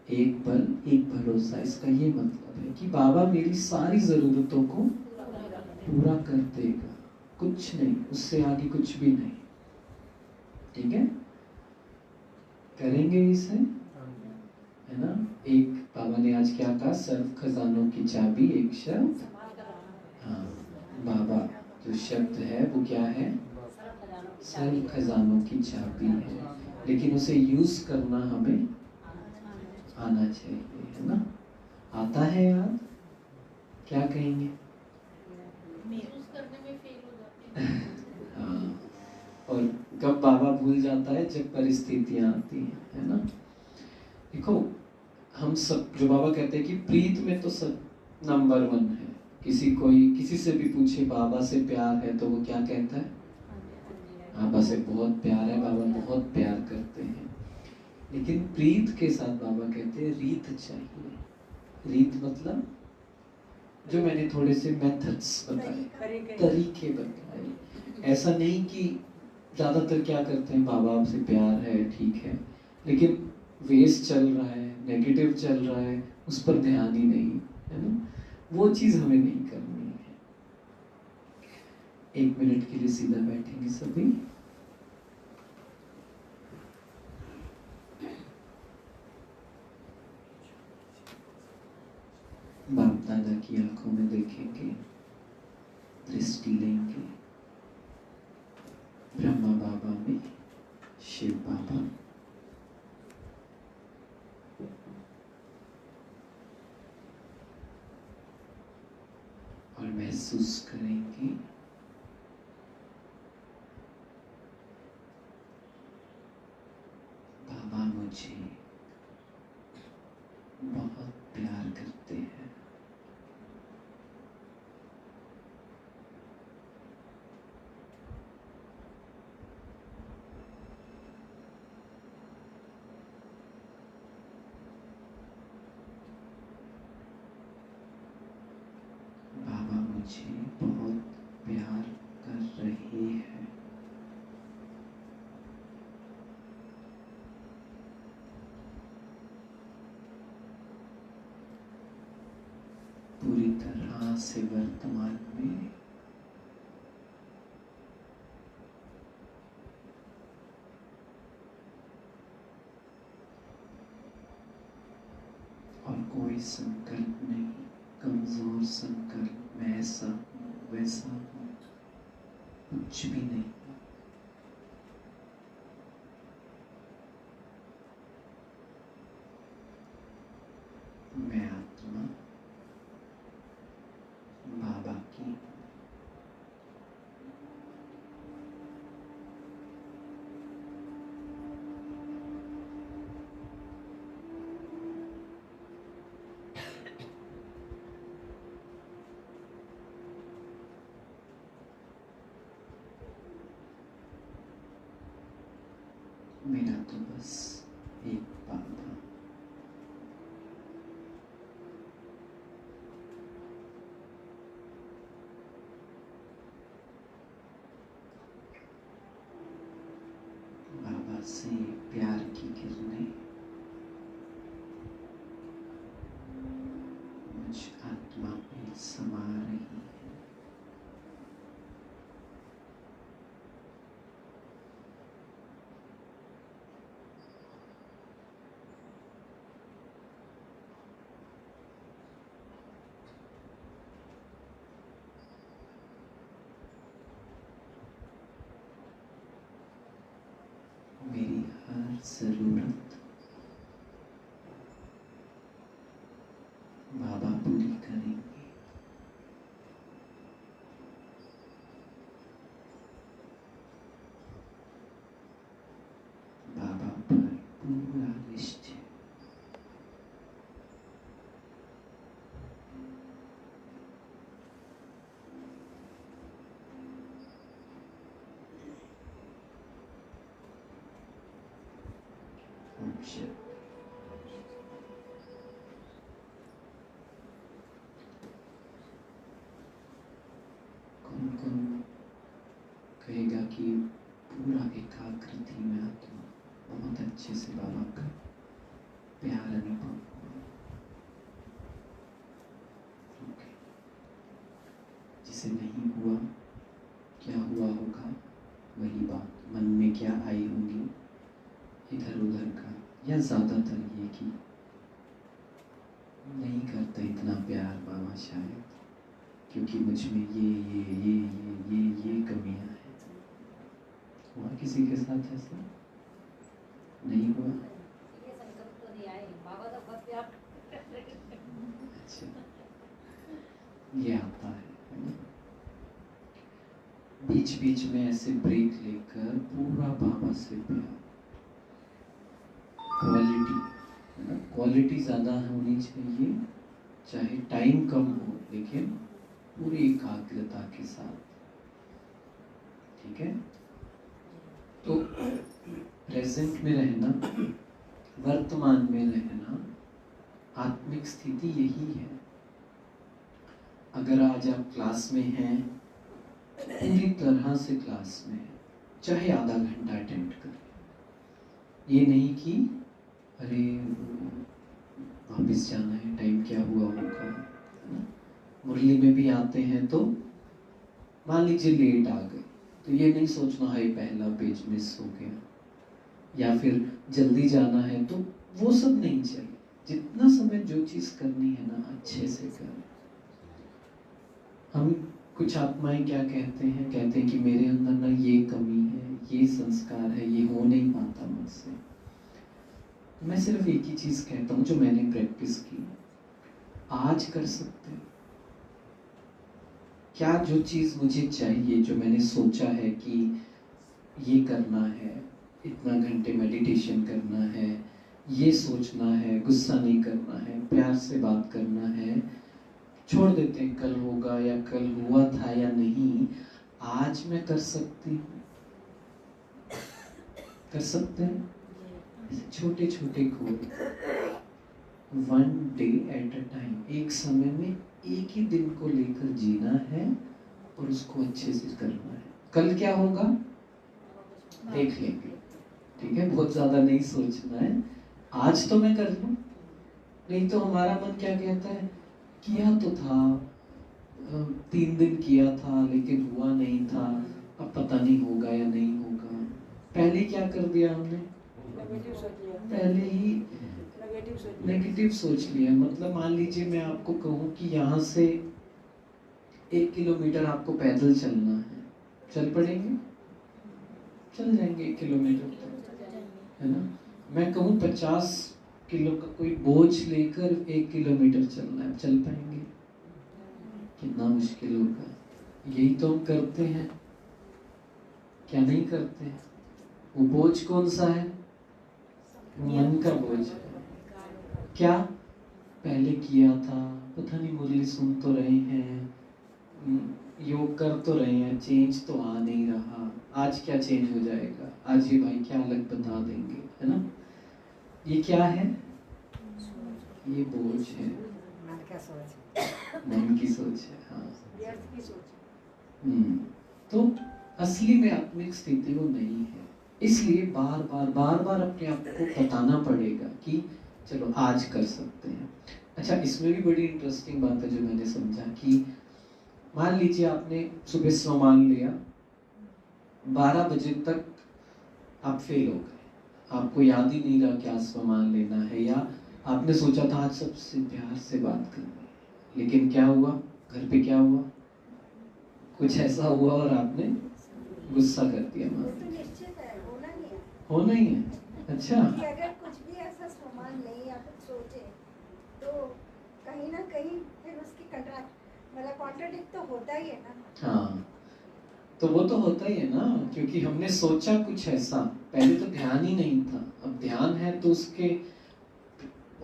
एक बल एक भरोसा, इसका ये मतलब है कि बाबा मेरी सारी जरूरतों को कुछ नहीं, उससे आगे कुछ भी नहीं। ठीक है, करेंगे इसे, है ना। एक बाबा ने आज क्या कहा, सर्व खजानों की चाबी एक शब्द। हाँ, बाबा जो शब्द है वो क्या है, सर्व खजानों की चाबी है, लेकिन उसे यूज करना हमें आना चाहिए, है ना। आता है याद, क्या कहेंगे? यूज करने में फेल हो जाते हैं। हाँ, और कब बाबा भूल जाता है, जब परिस्थितियां आती हैं, है ना। देखो हम सब, जो बाबा कहते हैं कि प्रीत में तो सब नंबर 1 है। किसी से भी पूछे बाबा से प्यार है तो वो क्या कहता है, बाबा से बहुत प्यार है, बाबा बहुत प्यार करते हैं। लेकिन प्रीत के साथ बाबा कहते हैं रीत चाहिए। रीत मतलब जो मैंने थोड़े से मेथड्स बताए, तरीके बताए। ऐसा नहीं कि ज़्यादातर क्या करते हैं, बाबा आपसे प्यार है ठीक है, लेकिन वेस्ट चल रहा है, नेगेटिव चल रहा है, उस पर ध्यान ही नहीं, है ना। वो चीज़ हमें नहीं करनी है। 1 मिनट के लिए सीधा बैठेंगे सभी। बाप दादा की आंखों में देखेंगे, दृष्टि लेंगे। ब्रह्मा बाबा में शिव बाबा, और महसूस करेंगे बाबा मुझे बहुत प्यार करते हैं। बाबा मुझे बहुत प्यार कर रहे हैं। पूरी तरह से वर्तमान में और कोई संकल्प नहीं, कमजोर संकल्प, मैं ऐसा हूँ वैसा हूँ, कुछ भी नहीं। मैं आत्मा बाबा की, मेरा तो बस एक बाबा। बाबा से प्यार की किरणें मुझ आत्मा में समा रही है। मेरी हर जरूरत बाबा पूरी करेंगे। बाबा पर पूरा निश्चय। कौन कौन कहेगा कि पूरा एकाग्रति में आत्मा बहुत अच्छे से बाबा का प्यार अनुभव हुआ? ओके, जिसे नहीं हुआ क्या हुआ होगा, वही बात मन में क्या आई होगी इधर उधर का, या ज़्यादातर ये कि नहीं करते इतना प्यार बाबा शायद, क्योंकि मुझ में ये कमियां हैं। हुआ किसी के साथ ऐसा? नहीं हुआ? अच्छा, ये आता है ना? बीच बीच में ऐसे ब्रेक लेकर पूरा बाबा से प्यार, क्वालिटी है ना, क्वालिटी ज़्यादा होनी चाहिए, चाहे टाइम कम हो, लेकिन पूरी एकाग्रता के साथ, ठीक है? तो प्रेजेंट में रहना, वर्तमान में रहना, आत्मिक स्थिति यही है। अगर आज आप क्लास में हैं, पूरी तरह से क्लास में हैं, चाहे आधा घंटा अटेंड करें, ये नहीं कि अरे वापस जाना है, टाइम क्या हुआ होगा। मुरली में भी आते हैं तो मान लीजिए लेट आ गए, तो ये नहीं सोचना है पहला पेज मिस हो गया, या फिर जल्दी जाना है, तो वो सब नहीं चाहिए। जितना समय जो चीज़ करनी है ना, अच्छे से करें। हम कुछ आत्माएं क्या कहते हैं कि मेरे अंदर ना ये कमी है, ये संस्कार है, ये हो नहीं पाता मुझसे। मैं सिर्फ एक ही चीज़ कहता हूँ जो मैंने प्रैक्टिस की, आज कर सकते हैं क्या जो चीज़ मुझे चाहिए, जो मैंने सोचा है कि ये करना है, इतना घंटे मेडिटेशन करना है, ये सोचना है, गुस्सा नहीं करना है, प्यार से बात करना है, छोड़ देते हैं कल होगा या कल हुआ था या नहीं, आज मैं कर सकती हूँ, कर सकते हैं। छोटे छोटे गोल, 1 डे एट अ टाइम, एक समय में एक ही दिन को लेकर जीना है और उसको अच्छे से करना है। कल क्या होगा देख लेंगे, ठीक है? बहुत ज्यादा नहीं सोचना है, आज तो मैं कर लूं। नहीं तो हमारा मन क्या कहता है, किया तो था, 3 दिन किया था लेकिन हुआ नहीं था, अब पता नहीं होगा या नहीं होगा। पहले क्या कर दिया हमने, पहले ही नेगेटिव सोच लिया। मतलब मान लीजिए मैं आपको कहूँ कि यहाँ से 1 किलोमीटर आपको पैदल चलना है, चल पड़ेंगे? चल जाएंगे 1 किलोमीटर तक, है ना? मैं कहूँ 50 किलो का कोई बोझ लेकर 1 किलोमीटर चलना है, चल पाएंगे? कितना मुश्किल होगा। यही तो हम करते हैं, क्या नहीं करते हैं? वो बोझ कौन सा है? मन का बोझ है। क्या पहले किया था, पता नहीं, मुरली सुन तो रहे हैं, योग कर तो रहे हैं, चेंज तो आ नहीं रहा, आज क्या चेंज हो जाएगा, आज ये भाई क्या अलग बता देंगे, है ना? ये क्या है? ये बोझ है, मन की सोच है। हाँ, तो असली में आत्मिक स्थिति वो नहीं है। इसलिए बार बार अपने आप को बताना पड़ेगा कि चलो आज कर सकते हैं। अच्छा, इसमें भी बड़ी इंटरेस्टिंग बात है जो मैंने समझा कि मान लीजिए आपने सुबह स्वमान लिया, 12 बजे तक आप फेल हो गए, आपको याद ही नहीं रहा क्या स्वमान लेना है, या आपने सोचा था आज सबसे प्यार से बात करनी, लेकिन क्या हुआ, घर पे क्या हुआ, कुछ ऐसा हुआ और आपने गुस्सा कर दिया। होना ही है। अच्छा, अगर कुछ भी ऐसा सामान नहीं या कुछ सोचे तो कहीं ना कहीं फिर उसकी कॉन्ट्राडिक्ट तो होता ही है ना। हाँ, तो वो तो होता ही है ना, क्योंकि हमने सोचा कुछ ऐसा, पहले तो ध्यान ही नहीं था, अब ध्यान है तो उसके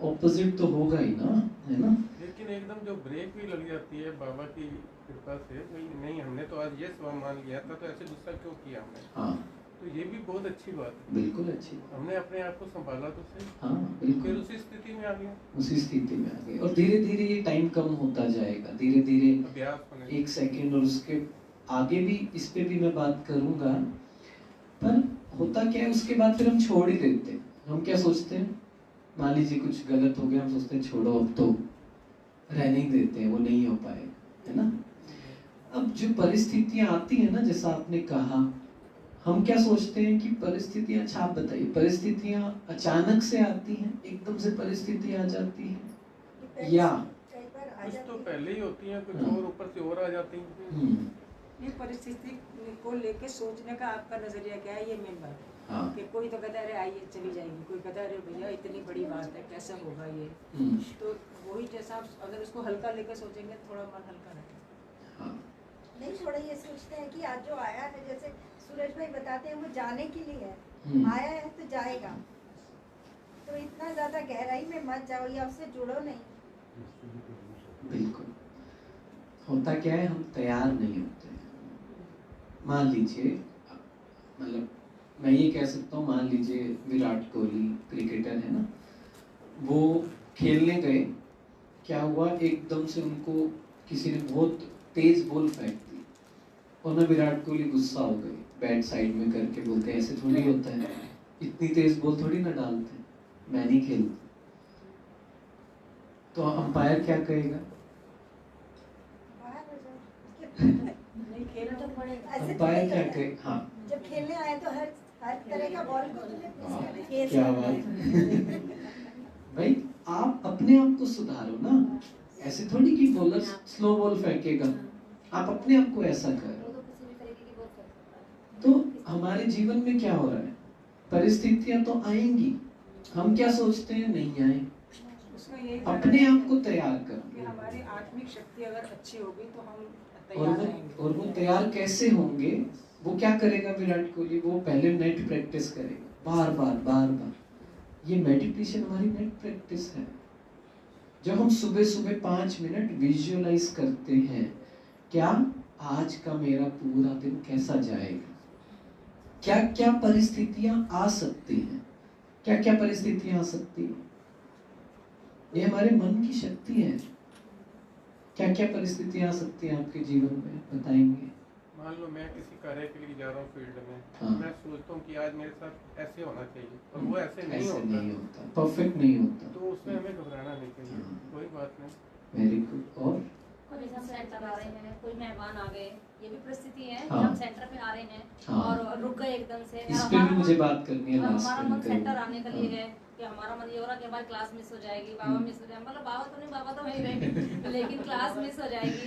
ऑपोजिट तो होगा ही ना, है ना? लेकिन एकदम जो ब्रेक भी लग जाती है बाबा की कृपा से, नहीं हमने तो आज ये स्वमान लिया था, तो ऐसे गुस्सा क्यों किया हमने? हाँ, तो ये भी बहुत अच्छी बात है। बिल्कुल अच्छी, हमने अपने आप को संभाला तो सही। हाँ बिल्कुल, फिर उसी स्थिति में आ गया, उसी स्थिति में आ गए, और धीरे धीरे ये टाइम कम होता जाएगा, धीरे धीरे अभ्यास 1 सेकेंड, और उसके आगे भी इस पे भी मैं बात करूंगा। पर होता क्या है, उसके बाद फिर हम छोड़ ही देते हैं। हम क्या सोचते हैं, मान लीजिए कुछ गलत हो गया, हम सोचते हैं छोड़ो अब तो, रहने ही देते हैं, वो नहीं हो पाएगा, है ना? अब जो परिस्थितियां आती है ना, जैसा आपने कहा, हम क्या सोचते हैं कि परिस्थितियां, अच्छा आप बताइए, परिस्थितियां अचानक से आती हैं, एकदम से परिस्थिति आ जाती है या कुछ तो पहले ही होती है, कुछ और ऊपर से और आ जाती है। ये परिस्थिति को लेके सोचने का आपका नजरिया क्या है, ये मेन बात है। हाँ। कि कोई तो कहता है अरे आइए चली जाएगी, कोई कहता है अरे भैया इतनी बड़ी बात है कैसे होगा ये। तो वही जैसा आप अगर उसको हल्का लेके सोचेंगे थोड़ा मन हल्का रहेगा। हाँ। नहीं, थोड़ा ये सोचते हैं कि आज जो आया है, जैसे सूरज भाई बताते हैं, वो जाने के लिए है, आया है तो जाएगा, तो इतना ज्यादा गहराई में मत जाओ या उससे जुड़ो नहीं। बिल्कुल। होता क्या है, हम तैयार नहीं होते। मान लीजिए, मतलब मैं ये कह सकता हूँ, मान लीजिए विराट कोहली क्रिकेटर है ना, वो खेलने गए, क्या हुआ, एकदम से उनको किसी ने बहुत तेज बॉल फेंक दी और ना विराट कोहली गुस्सा हो गए, बैट साइड में करके बोलते हैं ऐसे थोड़ी होता है, इतनी तेज बॉल थोड़ी ना डालते, मैं नहीं खेलता। तो अंपायर क्या कहेगा? नहीं खेलना तो पड़ेगा। अंपायर क्या कहे? हाँ, जब खेलने आए तो हर तरह का बॉल को तुम्हें क्या बात भाई, आप अपने आप को सुधारो ना, ऐसे थोड़ी कि बॉलर स्लो बॉल फेंकेगा, आप अपने आप को ऐसा करो। तो हमारे जीवन में क्या हो रहा है, परिस्थितियां तो आएंगी, हम क्या सोचते हैं नहीं आए, अपने आप को तैयार करो कि हमारी आत्मिक शक्ति अगर अच्छी होगी तो हम और वो तैयार कैसे होंगे, वो क्या करेगा विराट कोहली, वो पहले नेट प्रैक्टिस करेगा, बार बार। ये मेडिटेशन हमारी नेट प्रैक्टिस है। जब हम सुबह सुबह 5 मिनट विजुअलाइज करते हैं, क्या आज का मेरा पूरा दिन कैसा जाएगा, क्या क्या परिस्थितियां आ सकती हैं, क्या क्या परिस्थितियां आ सकती हैं, ये हमारे मन की शक्ति है। क्या क्या परिस्थितियां आ सकती हैं आपके जीवन में, बताएंगे? मान लो मैं किसी कार्य के लिए जा रहा हूँ फील्ड में, हाँ। मैं सोचता हूँ कि आज मेरे साथ ऐसे होना चाहिए और वो ऐसे नहीं होता, परफेक्ट नहीं होता, तो उसमें हमें घबराना नहीं चाहिए, कोई बात नहीं। Very good. और अभी हम सेंटर आ रहे हैं, कोई मेहमान आ गए, ये भी परिस्थिति है कि हाँ। हम सेंटर पे आ रहे हैं हाँ। और रुक गए एकदम से। इस पे भी मुझे बात करनी है लास्ट हमारा में। मन सेंटर आने के लिए है कि हमारा मन ये हो रहा कि हमारी क्लास मिस हो जाएगी, बाबा मिस हो जाएंगे, मतलब बाबा तो नहीं, बाबा तो वहीं रहेंगे लेकिन क्लास मिस हो जाएगी,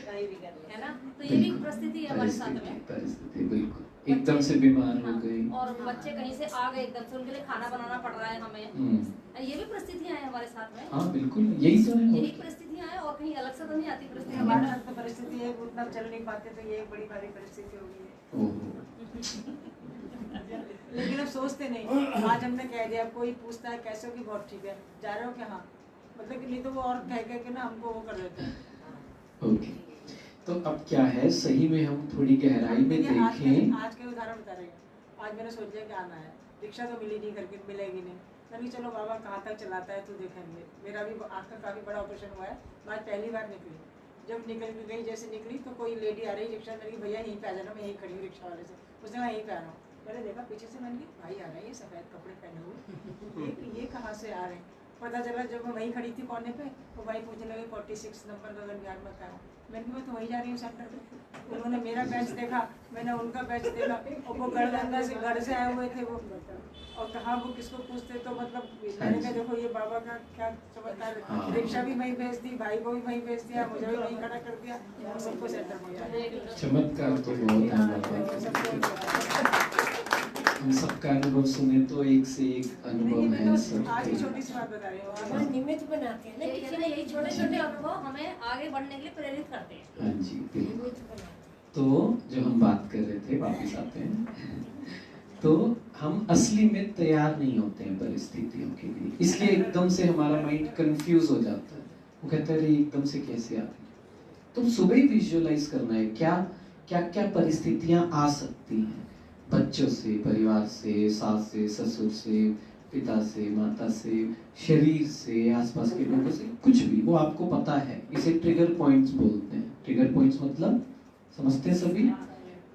है ना। तो ये भी परिस्थिति है हमारे साथ में। परिस्थिति बिल्कुल, एकदम से बीमार हो गई, और बच्चे कहीं से आ गए एकदम से, उनके लिए खाना बनाना पड़ रहा है हमें, ये भी परिस्थितियां हैं हमारे साथ में। हाँ बिल्कुल, यही तो है, यही परिस्थितियां हैं और कहीं अलग से तो नहीं आती परिस्थिति। हमारे साथ तो परिस्थिति है, उतना चल नहीं पाते, तो ये एक बड़ी भारी परिस्थिति हो गई है। लेकिन अब सोचते नहीं, आज हमने कह दिया, कोई पूछता है कैसे हो कि बहुत ठीक है, जा रहे हो क्या, हाँ, मतलब कि नहीं तो वो और कह के ना हमको वो कर देते हैं। ओके, तो अब क्या है, सही में हम थोड़ी गहराई में देखें। आज के उदाहरण बता रहे हैं, आज मैंने सोच लिया कि आना है, रिक्शा तो मिली नहीं, करके मिलेगी नहीं, मैंने चलो बाबा कहाँ तक चलाता है तो देखेंगे। मेरा भी आँख का काफ़ी बड़ा ऑपरेशन हुआ है, मैं पहली बार निकली, जब निकल गई, जैसे निकली तो कोई लेडी आ रही रिक्शा, मैंने भैया यहीं पे आ जाना, मैं यहीं खड़ी हूँ रिक्शा वाले से, उसने मैं यहीं पे आ रहा हूँ, मैंने देखा पीछे से, मैंने कहा भाई आ रहा है, ये सफ़ेद कपड़े पहने हुए, ये कहाँ से आ रहे हैं। पता चला जब मैं वहीं खड़ी थी कोने पे, तो भाई पूछने लगे 46 नंबर गगन बिहार में क्या है, मैंने मैं तो वहीं जा रही हूँ सेंटर पे। उन्होंने मेरा बैच देखा, मैंने उनका बैच देखा, और वो गढ़गंगा से घर से आए हुए थे वो, और कहाँ वो किसको पूछते, तो मतलब मैंने कहा देखो ये बाबा का क्या चमत्कार, रिक्शा भी वहीं भेज दी, भाई को भी वहीं भेज दिया, मुझे भी वहीं खड़ा कर दिया, और सबको सेंटर पहुँचा। चमत्कार तो बहुत है, हम सबका अनुभव सुने तो एक से एक अनुभव है। आज की छोटी सी बात बता रही हूँ, निमित्त बनाते हैं ना, किसी ने यही छोटे छोटे अनुभव हमें आगे बढ़ने के लिए प्रेरित करते हैं। हाँ जी बिल्कुल। तो जो हम बात कर रहे थे, वापस आते हैं, तो हम असली में तैयार नहीं होते हैं परिस्थितियों के लिए, इसलिए एकदम से हमारा माइंड कंफ्यूज हो जाता है, वो कहता है एकदम से कैसे आती है। तो सुबह ही विजुअलाइज करना है, क्या क्या क्या परिस्थितियां आ सकती हैं, बच्चों से, परिवार से, सास से, ससुर से, पिता से, माता से, शरीर से, आसपास के लोगों से, कुछ भी, वो आपको पता है। इसे ट्रिगर पॉइंट्स बोलते हैं। ट्रिगर पॉइंट्स मतलब समझते हैं सभी,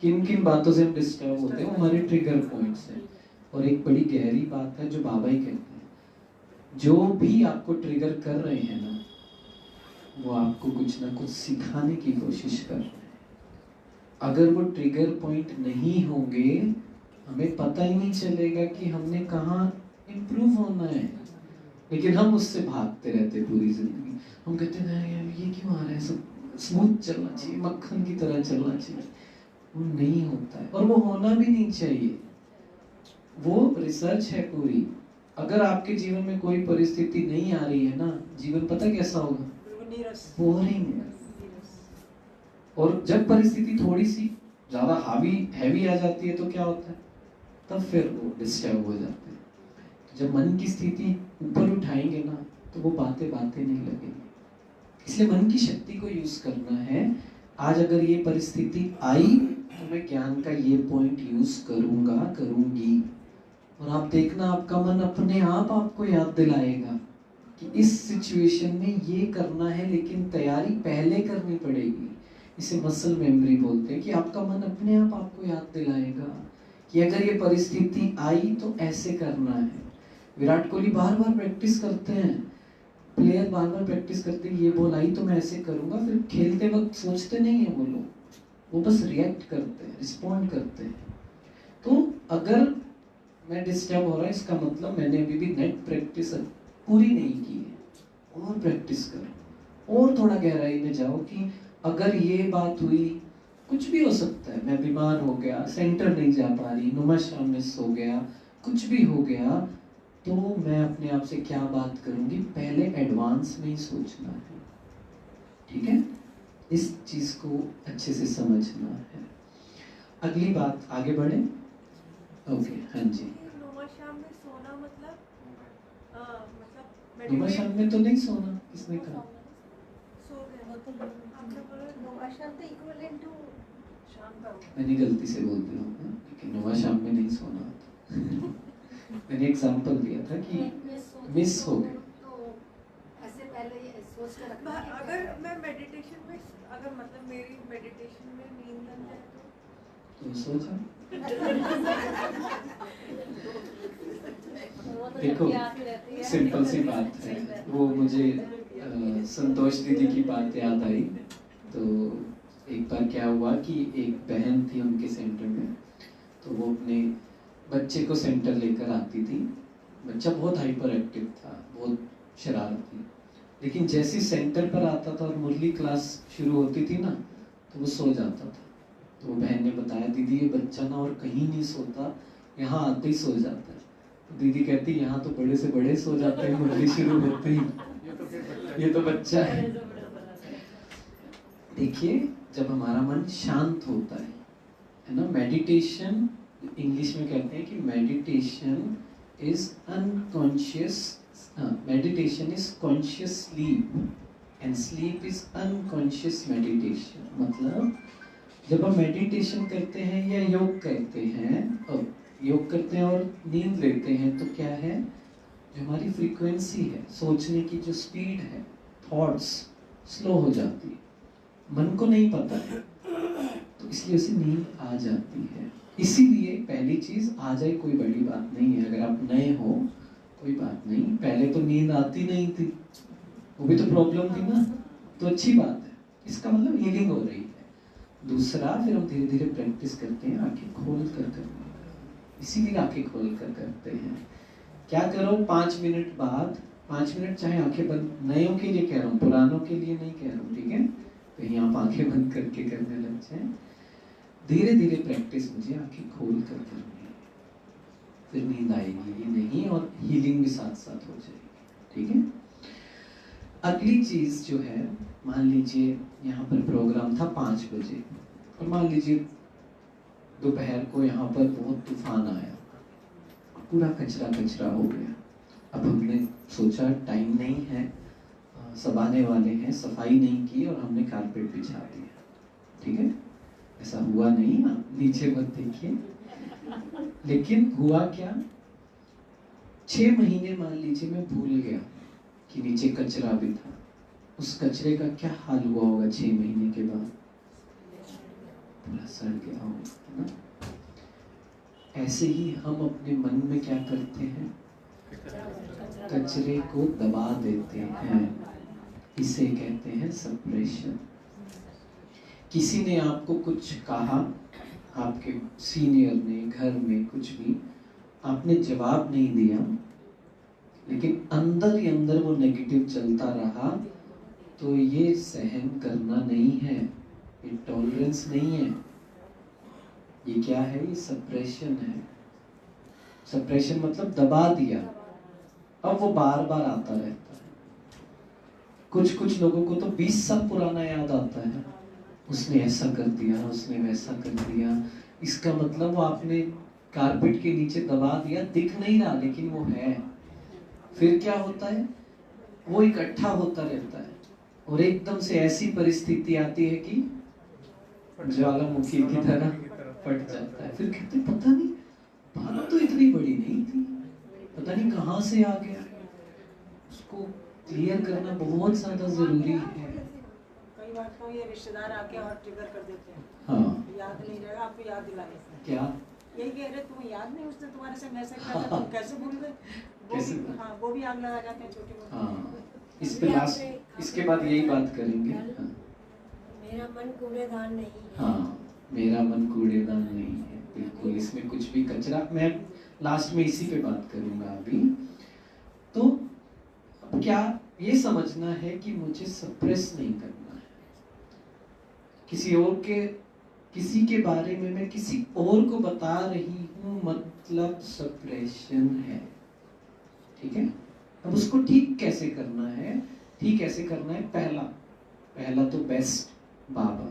किन किन बातों से हम डिस्टर्ब होते हैं, वो हमारे ट्रिगर पॉइंट्स हैं। और एक बड़ी गहरी बात है जो बाबा ही कहते हैं, जो भी आपको ट्रिगर कर रहे हैं ना, वो आपको कुछ ना कुछ सिखाने की कोशिश कर रहे हैं। अगर वो ट्रिगर पॉइंट नहीं होंगे हमें पता ही नहीं चलेगा कि हमने कहाँ इम्प्रूव होना है। लेकिन हम उससे भागते रहते पूरी जिंदगी। हम कहते हैं यार ये क्यों आ रहा है, सब स्मूथ चलना चाहिए, मक्खन की तरह चलना चाहिए। वो नहीं होता है और वो होना भी नहीं चाहिए। वो रिसर्च है पूरी। अगर आपके जीवन में कोई परिस्थिति नहीं आ रही है ना, जीवन पता कैसा होगा, बोरिंग। और जब परिस्थिति थोड़ी सी ज्यादा हैवी आ जाती है तो क्या होता है, तब फिर वो डिस्टर्ब हो जाते हैं। जब मन की स्थिति ऊपर उठाएंगे ना तो वो बातें नहीं लगेंगी। इसलिए मन की शक्ति को यूज करना है। आज अगर ये परिस्थिति आई तो मैं ज्ञान का ये पॉइंट यूज करूंगी। और आप देखना आपका मन अपने आप आपको याद दिलाएगा कि इस सिचुएशन में ये करना है, लेकिन तैयारी पहले करनी पड़ेगी। इसे मसल मेमोरी बोलते हैं कि आपका मन अपने आप आपको याद दिलाएगा कि अगर ये परिस्थिति आई तो ऐसे करना है। विराट कोहली बार बार प्रैक्टिस करते हैं, प्लेयर बार बार प्रैक्टिस करते हैं, ये बॉल आई तो मैं ऐसे करूंगा। फिर खेलते वक्त सोचते नहीं है वो लोग, वो बस रिएक्ट करते हैं, रिस्पॉन्ड करते हैं। तो अगर मैं डिस्टर्ब हो रहा है इसका मतलब मैंने अभी भी नेट प्रैक्टिस पूरी नहीं की है। और प्रैक्टिस करो और थोड़ा गहराई में जाओ कि अगर ये बात हुई, कुछ भी हो सकता है, मैं बीमार हो गया, सेंटर नहीं जा पा रही, नुमा शाम मिस हो गया, कुछ भी हो गया, तो मैं अपने आप से क्या बात करूंगी, पहले एडवांस में ही सोचना है। ठीक है, इस चीज को अच्छे से समझना है। अगली बात, आगे बढ़े। ओके, हाँ जी। नुमा शाम में सोना मतलब नुमा शाम में तो नहीं सोना, किसने कहा? सो गया तो आपने बोला नुमा शाम तो इक्विवेलेंट टू शाम का। मैंने गलती से बोल दिया होगा, लेकिन नुमा शाम में नहीं सोना होता। मैंने एग्जांपल दिया था कि मिस हो गए तो ऐसे पहले सोच कर रखना है। अगर मैं मेडिटेशन में, अगर मतलब मेरी मेडिटेशन में नींद लग जाए तो सोचा। वो तो देखो, जब याद रहती है। सिंपल सी बात है। वो मुझे संतोष दीदी की बात याद आई। तो एक बार क्या हुआ कि एक बहन थी उनके सेंटर में, तो वो अपने बच्चे को सेंटर लेकर आती थी। बच्चा बहुत हाइपर एक्टिव था, बहुत शरारती। लेकिन जैसे सेंटर पर आता था और मुरली क्लास शुरू होती थी ना, तो वो सो जाता था। तो वो बहन ने बताया, दीदी ये बच्चा ना और कहीं नहीं सोता, यहाँ आते ही सो जाता है। तो दीदी कहती, यहाँ तो बड़े से बड़े सो जाते हैं मुरली शुरू होते ही, ये तो बच्चा है। देखिए, जब हमारा मन शांत होता है ना, मेडिटेशन इंग्लिश में कहते हैं कि meditation is unconscious, meditation is conscious sleep and sleep is unconscious meditation. मतलब जब हम मेडिटेशन करते हैं या योग करते हैं और नींद लेते हैं, तो क्या है, जो हमारी फ्रीक्वेंसी है, सोचने की जो स्पीड है, थॉट्स स्लो हो जाती है। मन को नहीं पता है, तो इसलिए उसे नींद आ जाती है। इसीलिए पहली चीज, आ जाए कोई बड़ी बात नहीं है। अगर आप नए हो कोई बात नहीं, पहले तो नींद आती नहीं थी, वो भी तो प्रॉब्लम थी ना, तो अच्छी बात है, इसका मतलब हीलिंग हो रही है। दूसरा, फिर हम धीरे धीरे प्रैक्टिस करते हैं, आंखें खोल कर करते हैं। इसीलिए आंखें खोल कर करते हैं। क्या करो, 5 मिनट बाद, 5 मिनट चाहे आंखें बंद, नयों के लिए कह रहा हूँ, पुरानों के लिए नहीं कह रहा हूँ, ठीक है? कहीं आप आंखें बंद करके करने लग जाए। धीरे धीरे प्रैक्टिस मुझे आंखें खोल कर करनी है, फिर नींद आएगी ही नहीं और हीलिंग भी साथ साथ हो जाएगी। ठीक है, अगली चीज जो है, मान लीजिए यहाँ पर प्रोग्राम था 5 बजे, और मान लीजिए दोपहर को यहाँ पर बहुत तूफान आया, पूरा कचरा हो गया। अब हमने सोचा टाइम नहीं है, सब आने वाले हैं, सफाई नहीं की और हमने कारपेट बिछा दिया। ठीक है, ऐसा हुआ नहीं, आप नीचे मत देखिए। लेकिन हुआ क्या, 6 महीने मान लीजिए मैं भूल गया कि नीचे कचरा भी था। उस कचरे का क्या हाल हुआ होगा 6 महीने के बाद, पूरा सड़ गया होगा, है ना? ऐसे ही हम अपने मन में क्या करते हैं, कचरे को दबा देते हैं। इसे कहते हैं सप्रेशन। किसी ने आपको कुछ कहा, आपके सीनियर ने, घर में कुछ भी, आपने जवाब नहीं दिया, लेकिन अंदर ही अंदर वो नेगेटिव चलता रहा, तो ये सहन करना नहीं है, ये टॉलरेंस नहीं है, ये क्या है? ये सप्रेशन है। सप्रेशन मतलब दबा दिया, अब वो बार बार आता रहता है। कुछ लोगों को तो 20 साल पुराना याद आता है, उसने ऐसा कर दिया, उसने वैसा कर दिया। इसका मतलब वो आपने कारपेट के नीचे दबा दिया, दिख नहीं रहा लेकिन वो है। फिर क्या होता है? वो इकट्ठा होता रहता है और एकदम से ऐसी परिस्थिति आती है कि ज्वालामुखी की तरह फट जाता है। फिर कहते पता नहीं, बात तो इतनी बड़ी नहीं थी, पता नहीं कहाँ से आ गया। उसको क्लियर करना बहुत ज्यादा जरूरी है। कई बार तो ये रिश्तेदार आके और ट्रिगर कर देते हैं। हाँ, याद नहीं रहेगा, आपको याद दिलाने से। क्या यही कह रहे, तुम्हें याद नहीं उसने तुम्हारे से मैसेज किया था, तुम कैसे भूल गए? हाँ, वो भी आग लगा जाते हैं छोटे मोटे। हाँ, इस पे लास्ट, इसके बाद यही बात करेंगे। हाँ, मेरा मन कूड़ेदान नहीं है। हाँ, मेरा मन कूड़ेदान नहीं है, बिल्कुल। इसमें कुछ भी कचरा, मैं लास्ट में इसी पे बात करूंगा अभी। तो अब क्या ये समझना है कि मुझे सप्रेस नहीं करना है। किसी के बारे में मैं किसी और को बता रही हूँ, मतलब सप्रेशन है। ठीक है? अब उसको ठीक कैसे करना है? ठीक कैसे करना है? पहला तो बेस्ट, बाबा,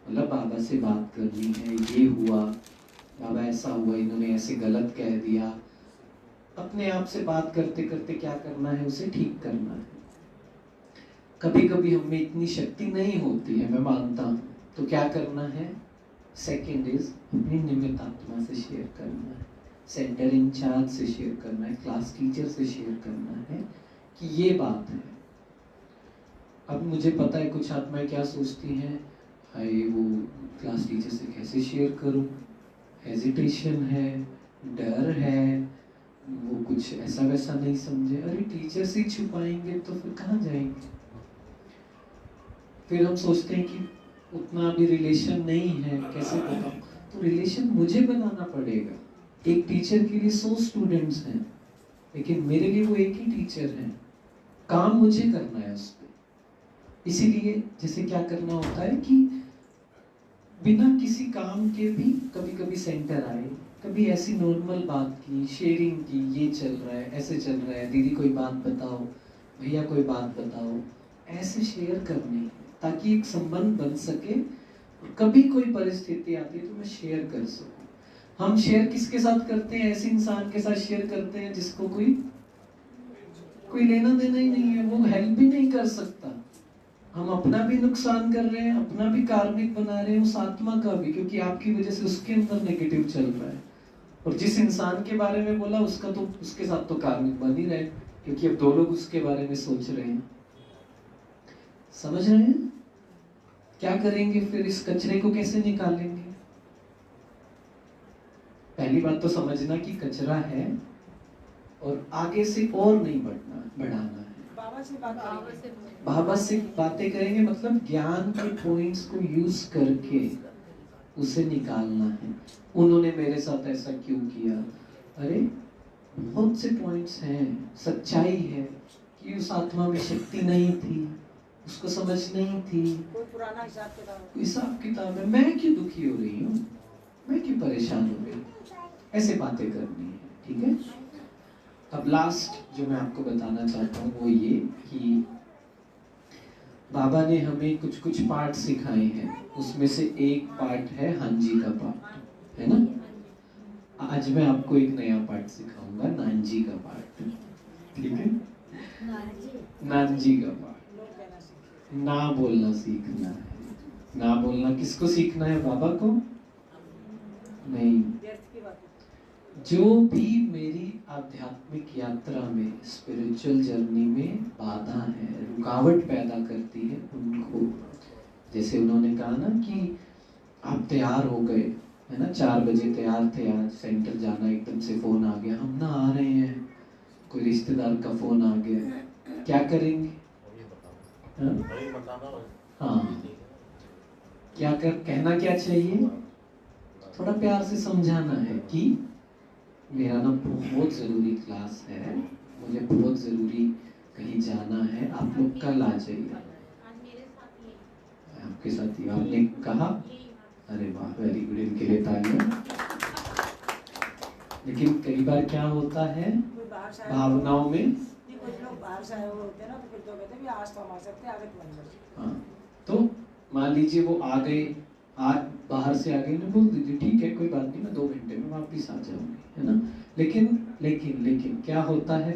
मतलब बाबा से बात करनी है। ये हुआ बाबा, ऐसा हुआ, इन्होंने ऐसे गलत कह दिया। अपने आप से बात करते करते क्या करना है? उसे ठीक करना है। कभी कभी हमें इतनी शक्ति नहीं होती है, मैं मानता हूँ, तो क्या करना है? सेकंड इज अपनी निमित्त आत्मा से शेयर करना है, सेंटर इंचार्ज से शेयर करना है, क्लास टीचर से शेयर करना है कि ये बात है। अब मुझे पता है कुछ आत्माएं क्या सोचती हैं, हाय वो क्लास टीचर से कैसे शेयर करूं, हेजिटेशन है, डर है, वो कुछ ऐसा वैसा नहीं समझे। अरे टीचर से छुपाएंगे तो फिर कहाँ जाएंगे? फिर हम सोचते हैं कि उतना भी रिलेशन नहीं है, कैसे बताऊं? तो रिलेशन मुझे बनाना पड़ेगा। एक टीचर के लिए 100 स्टूडेंट्स हैं, लेकिन मेरे लिए वो एक ही टीचर है, काम मुझे करना है उस पर। इसीलिए जैसे क्या करना होता है कि बिना किसी काम के भी कभी कभी सेंटर आए, कभी ऐसी नॉर्मल बात की, शेयरिंग की, ये चल रहा है, ऐसे चल रहा है, दीदी कोई बात बताओ, भैया कोई बात बताओ, ऐसे शेयर करनी है ताकि एक संबंध बन सके। कभी कोई परिस्थिति आती है तो मैं शेयर कर सकूं। हम शेयर किसके साथ करते हैं? ऐसे इंसान के साथ शेयर करते हैं जिसको कोई लेना देना ही नहीं है, वो हेल्प भी नहीं कर सकता। हम अपना भी नुकसान कर रहे हैं, अपना भी कार्मिक बना रहे हैं, उस आत्मा का भी, क्योंकि आपकी वजह से उसके अंदर नेगेटिव चल रहा है। और जिस इंसान के बारे में बोला उसका तो उसके साथ तो कार्मिक बन ही रहे, क्योंकि अब 2 लोग उसके बारे में सोच रहे हैं। समझ रहे हैं? क्या करेंगे फिर? इस कचरे को कैसे निकालेंगे? पहली बात तो समझना कि कचरा है और आगे से और नहीं बढ़ाना है। बाबा से बातें करेंगे, मतलब ज्ञान के पॉइंट्स को यूज करके उसे निकालना है। उन्होंने मेरे साथ ऐसा क्यों किया? अरे बहुत से पॉइंट्स हैं। सच्चाई है कि उस आत्मा में शक्ति नहीं थी, उसको समझ नहीं थी, कोई पुराना हिसाब किताब है। मैं क्यों दुखी हो रही हूँ, मैं क्यों परेशान हो रही हूँ? ऐसे बातें करनी है। ठीक है? अब लास्ट जो मैं आपको बताना चाहता हूँ वो ये कि बाबा ने हमें कुछ कुछ पार्ट सिखाए हैं, उसमें से एक पार्ट है हांजी का पार्ट, है ना? आज मैं आपको एक नया पार्ट सिखाऊंगा, नानजी का पार्ट। ठीक है? नानजी का पार्ट। ना बोलना सीखना है। ना बोलना किसको सीखना है? बाबा को नहीं। जो भी मेरी आध्यात्मिक यात्रा में, स्पिरिचुअल जर्नी में बाधा है, रुकावट पैदा करती है, उनको, जैसे उन्होंने कहा ना कि आप तैयार हो गए, है ना, 4 बजे तैयार थे, आज सेंटर जाना, एकदम से फोन आ गया, हम ना आ रहे हैं, कोई रिश्तेदार का फोन आ गया, क्या करेंगे? हाँ, कहना क्या चाहिए? थोड़ा प्यार से समझाना है कि मेरा ना बहुत ज़रूरी क्लास है, मुझे बहुत ज़रूरी कहीं जाना है, आप लोग कल आ जाइए। आपके साथ ही आपने कहा, अरे वाह, वेरी गुड, इनके लिए तालियां। लेकिन कई बार क्या होता है, भावनाओं में कुछ लोग बाहर से आए हुए होते हैं ना, तो फिर तो कहते हैं भी आज तो हम आ सकते हैं, आगे तो नहीं बचे। हाँ, तो मान लीजिए वो आ गए, आज बाहर से आ गए, बोल दीजिए ठीक है, कोई बात नहीं, मैं 2 घंटे में वापिस आ जाऊंगी, है ना। लेकिन क्या होता है,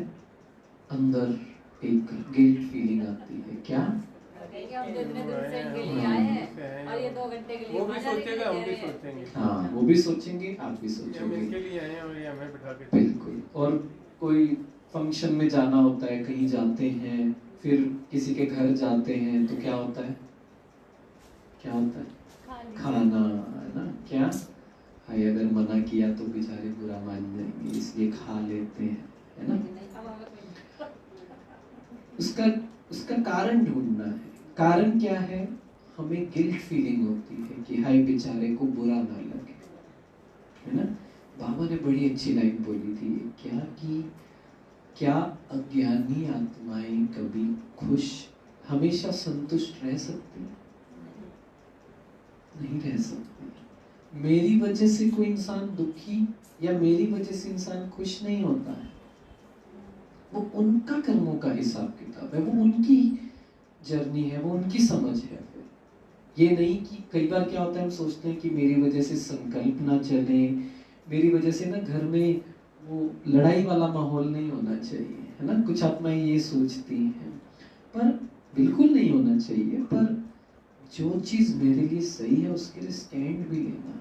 अंदर एक गिल्ट फीलिंग आती है। क्या? हम इतने दूर से इनके लिए आए हैं और ये 2 घंटे के लिए वो भी सोचेगा, हम भी सोचेंगे। हाँ, वो भी सोचेंगे, आप भी हम सोचेंगे। इनके लिए आए हैं और ये हमें बिठा के। बिल्कुल। और कोई फंक्शन में जाना होता है, कहीं जाते हैं, फिर किसी के घर जाते हैं, तो क्या होता है, खाना, है ना। क्या भाई, अगर मना किया तो बेचारे बुरा मान जाएंगे, इसलिए खा लेते हैं, है ना। उसका कारण ढूंढना है। कारण क्या है? हमें गिल्ट फीलिंग होती है कि हाय बेचारे को बुरा ना लगे, है ना। बाबा ने बड़ी अच्छी लाइन बोली थी, क्या अज्ञानी आत्माएं कभी खुश, हमेशा संतुष्ट रह सकती? नहीं रह सकती। मेरी वजह से कोई इंसान दुखी या मेरी वजह से इंसान खुश नहीं होता है। वो उनका कर्मों का हिसाब किताब है, वो उनकी जर्नी है, वो उनकी समझ है। ये नहीं कि कई बार क्या होता है, हम सोचते हैं कि मेरी वजह से संकल्प ना चले, मेरी वजह से ना घर में वो लड़ाई वाला माहौल नहीं होना चाहिए, है ना। कुछ आत्माएं ये सोचती हैं, पर बिल्कुल नहीं होना चाहिए। पर जो चीज मेरे लिए सही है उसके लिए स्टैंड भी लेना,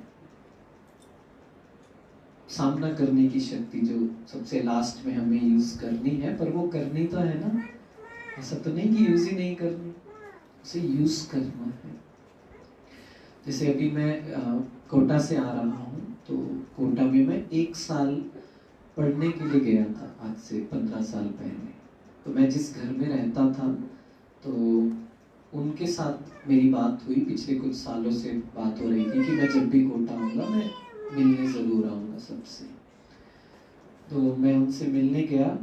सामना करने की शक्ति जो सबसे लास्ट में हमें यूज करनी है, पर वो करनी तो है ना। ऐसा तो नहीं कि यूज ही नहीं करनी, उसे यूज करना है। जैसे अभी मैं कोटा से आ रहा हूँ, तो कोटा में मैं 1 साल पढ़ने के लिए गया था, आज से 15 साल पहले। तो मैं जिस घर में रहता था, तो उनके साथ मेरी बात हुई, पिछले कुछ सालों से बात हो रही थी कि मैं जब भी कोटा आऊँगा मैं मिलने ज़रूर आऊँगा सबसे। तो मैं उनसे मिलने गया।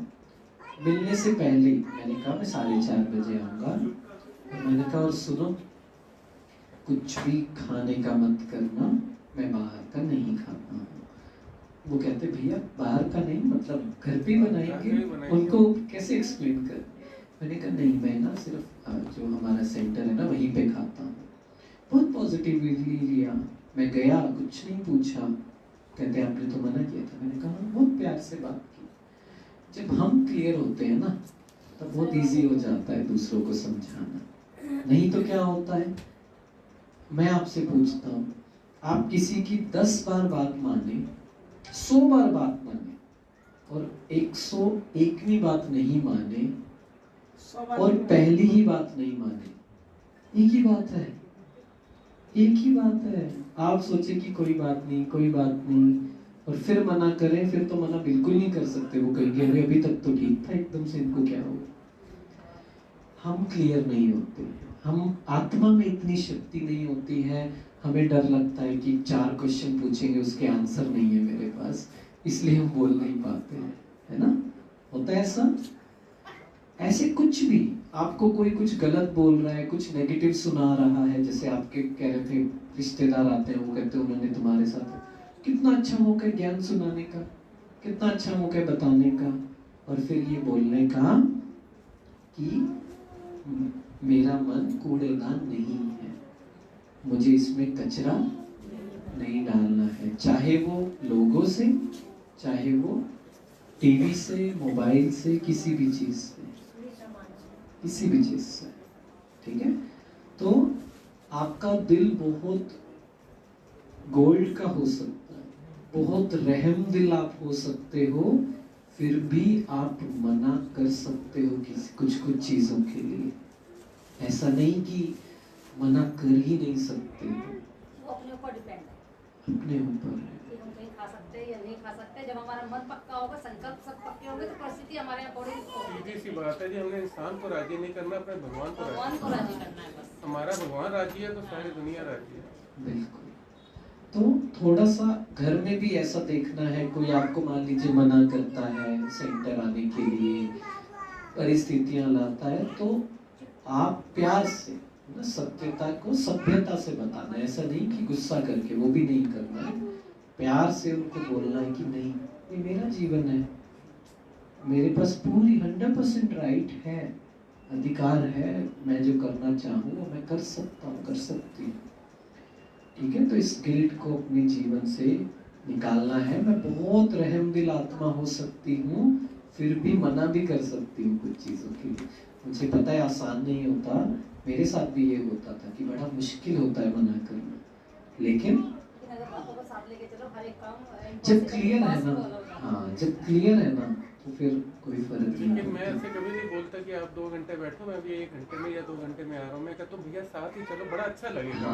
मिलने से पहले मैंने कहा मैं 4:30 बजे आऊँगा, और मैंने कहा और सुनो, कुछ भी खाने का मत करना, मैं बाहर का नहीं खाता हूँ। वो कहते भैया बाहर का नहीं, मतलब घर पे बनाएंगे। उनको कैसे एक्सप्लेन कर? मैंने कहा नहीं, मैं ना सिर्फ जो हमारा सेंटर है ना वहीं पे खाता हूँ। बहुत पॉजिटिवली लिया। मैं गया, कुछ नहीं पूछा, कहते आपने तो मना किया था। मैंने कहा बहुत प्यार से बात की। जब हम क्लियर होते हैं ना, तब बहुत इजी हो जाता है दूसरों को समझाना। नहीं तो क्या होता है, मैं आपसे पूछता हूँ, आप किसी की 10 बार बात माने, 100 बार बात माने, और 101वीं बात नहीं माने, और पहली ही बात नहीं माने, एक ही बात है, एक ही बात है। आप सोचे कि कोई बात नहीं, कोई बात नहीं, और फिर मना करें, फिर तो मना बिल्कुल नहीं कर सकते। वो कहेंगे अरे अभी तक तो ठीक था, एकदम से इनको क्या हो। हम क्लियर नहीं होते, हम आत्मा में इतनी शक्ति नहीं होती है। हमें डर लगता है कि 4 क्वेश्चन पूछेंगे, उसके आंसर नहीं है मेरे पास, इसलिए हम बोल नहीं पाते हैं, है ना। होता है ऐसा। ऐसे कुछ भी आपको कोई कुछ गलत बोल रहा है, कुछ नेगेटिव सुना रहा है, जैसे आपके कह रहे थे रिश्तेदार आते हैं, वो कहते हैं उन्होंने तुम्हारे साथ, कितना अच्छा मौका है ज्ञान सुनाने का, कितना अच्छा मौका है बताने का, और फिर ये बोलने का कि मेरा मन कूड़ेदान नहीं है, मुझे इसमें कचरा नहीं डालना है, चाहे वो लोगों से, चाहे वो टीवी से, मोबाइल से, किसी भी चीज से, किसी भी चीज से, ठीक है। तो आपका दिल बहुत गोल्ड का हो सकता है, बहुत रहम दिल आप हो सकते हो, फिर भी आप मना कर सकते हो किसी कुछ चीजों के लिए। ऐसा नहीं कि मना कर ही नहीं सकते, वो अपने ऊपर डिपेंड है, अपने ऊपर है। हम कहीं खा सकते हैं या नहीं खा सकते। जब हमारा मन पक्का होगा, संकल्प सब पक्के होंगे, तो परिस्थिति हमारे अकॉर्डिंग सीधी सी बात है जी, हमने इंसान को राजी नहीं करना, अपने भगवान को राजी करना है बस। हमारा भगवान राजी है तो सारी दुनिया राजी है। बिल्कुल। तो थोड़ा सा घर में भी ऐसा देखना है, कोई आपको मान लीजिए मना करता है सेंटर आने के लिए, परिस्थितियां लाता है, तो आप प्यार से ना सत्यता को सभ्यता से बताना है। ऐसा नहीं कि गुस्सा करके, वो भी नहीं करना है। प्यार से उनको बोलना है कि नहीं, ये मेरा जीवन है, मेरे पास पूरी 100% राइट है, अधिकार है, मैं जो करना चाहूँ वो मैं कर सकता हूँ, कर सकती हूँ। ठीक है, तो इस गिल्ट को अपने जीवन से निकालना है। मैं बहुत रहमदिल आत्मा हो सकती हूँ, फिर भी मना भी कर सकती हूँ कुछ चीज़ों के लिए। मुझे पता है आसान नहीं होता, मेरे साथ भी ये होता था कि बड़ा मुश्किल होता है मना करना, लेकिन जब क्लियर है ना, हाँ जब क्लियर है ना, तो फिर कोई फर्क नहीं। लेकिन मैं ऐसे कभी नहीं बोलता कि आप 2 घंटे बैठो, मैं भी 1 घंटे में या 2 घंटे में आ रहा हूँ। मैं कहता हूँ भैया साथ ही चलो, बड़ा अच्छा लगेगा।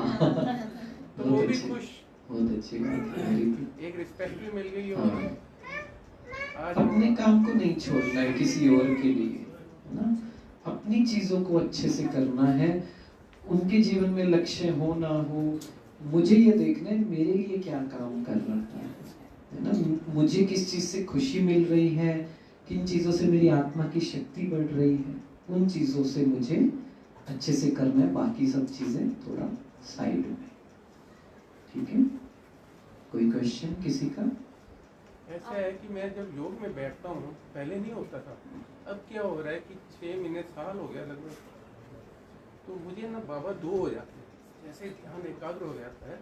तो वो भी खुश, बहुत अच्छी बात है। एक रिस्पेक्ट भी मिल गई। और आज अपने काम को नहीं छोड़ना है किसी और के लिए, है ना, अपनी चीजों को अच्छे से करना है। उनके जीवन में लक्ष्य हो ना हो, मुझे ये देखना है मेरे लिए क्या काम कर रहा है ना, मुझे किस चीज से खुशी मिल रही है, किन चीजों से मेरी आत्मा की शक्ति बढ़ रही है, उन चीजों से मुझे अच्छे से करना है, बाकी सब चीजें थोड़ा साइड में। ठीक है, कोई क्वेश्चन किसी का? ऐसा है कि मैं जब योग में बैठता हूँ, पहले नहीं होता था, अब क्या हो रहा है कि 6 महीने साल हो गया लगभग, तो मुझे ना बाबा दो हो जाते हैं। जैसे ध्यान एकाग्र हो जाता है,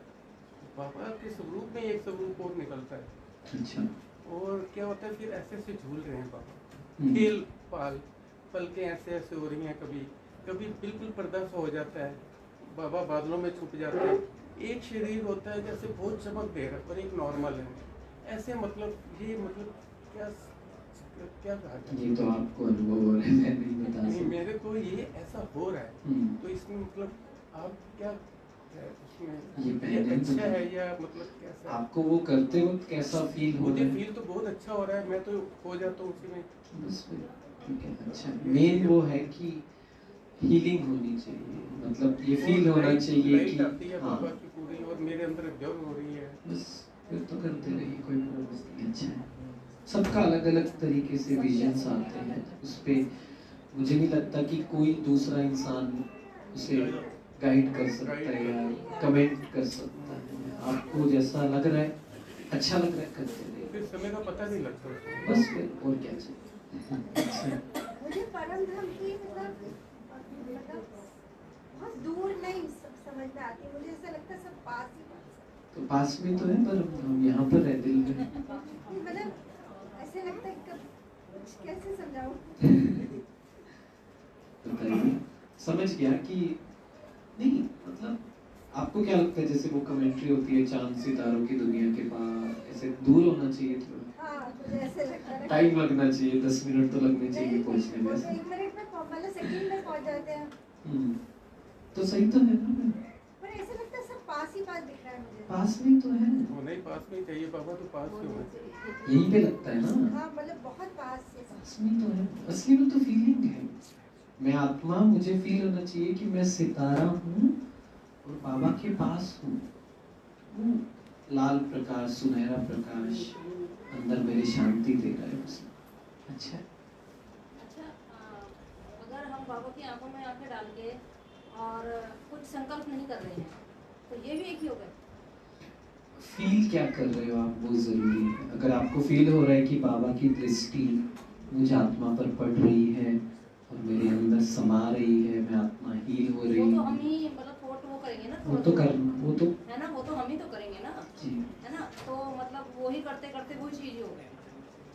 बाबा के स्वरूप में एक स्वरूप और निकलता है। अच्छा। और क्या होता है, फिर ऐसे ऐसे झूल रहे हैं बाबा, खेल पाल पलकें ऐसे ऐसे हो रही हैं, कभी कभी बिल्कुल पर्दा सा हो जाता है, बाबा बादलों में छुप जाते हैं। एक शरीर होता है जैसे बहुत चमक दे रहा है, पर एक नॉर्मल है ऐसे। मतलब ये मतलब क्या कहा जाए, ये तो आपको अनुभव हो रहा है, मैं नहीं बता सकता। मेरे को ये ऐसा हो रहा है। तो इसमें मतलब आप क्या है उसमें, ये अच्छा है या मतलब कैसा? आपको वो करते वक्त कैसा फील हो रहा है? मुझे फील तो बहुत अच्छा हो रहा है, मैं तो खो जाता हूँ उसी में। बस ठीक है, अच्छा। मेन वो है कि हीलिंग होनी चाहिए, मतलब ये फील होना चाहिए कि हाँ बाबा की पूरी, और मेरे अंदर जग हो रही है। बस फिर तो करते रहिए, कोई प्रॉब्लम नहीं। अच्छा है, सबका अलग अलग तरीके से विजन्स आते हैं, उस पे मुझे नहीं लगता कि कोई दूसरा इंसान उसे गाइड कर सकता है या कमेंट कर सकता है। आपको जैसा लग रहा है, अच्छा लग रहा है, करते रहिए, फिर समय का पता नहीं लगता। बस फिर और क्या चाहिए। मुझे परम धाम की मतलब बहुत दूर नहीं समझ में आती, मुझे ऐसा लगता है सब पास ही पास। तो पास में तो है, पर हम यहाँ पर है दिल में। मतलब ऐसे लगता है कब कैसे समझाऊं। बताइए, समझ गया कि नहीं, मतलब आपको क्या लगता है, जैसे वो कमेंट्री होती है चांद सितारों की दुनिया के पास, ऐसे दूर होना चाहिए थोड़ा? हाँ, मुझे ऐसे लगता है टाइम लगना चाहिए, 10 मिनट तो लगने चाहिए पहुंचने में। 1 मिनट में मतलब सेकंड में पहुंच जाते हैं। तो सही तो है ना, पर ऐसे लगता है सब पास ही पास दिख रहा है मुझे। पास में तो है, नहीं पास में चाहिए बाबा, तो पास क्यों है? यहीं पे लगता है ना। हाँ मतलब बहुत पास है। पास में तो है, असली में तो फीलिंग है। मैं आत्मा, मुझे फील होना चाहिए कि मैं सितारा हूँ और बाबा के पास हूँ। वो लाल प्रकाश, सुनहरा प्रकाश अंदर मेरी शांति दे रहा है उसमें। अच्छा, अगर हम बाबा की आंखों में आंखें डाल के और कुछ संकल्प नहीं कर रहे हैं, तो ये भी एक योग है। फील क्या कर रहे हो आप, वो जरूरी है। अगर आपको फील हो रहा है कि बाबा की दृष्टि मुझे आत्मा पर पड़ रही है और मेरे अंदर समा रही है, मैं आत्मा हील हो रही वो तो हूँ, हम ही मतलब थॉट वो करेंगे ना, वो तो करना, वो तो है ना, वो तो हम ही तो करेंगे ना जी, है ना। तो मतलब वो ही करते करते वो चीज योग है।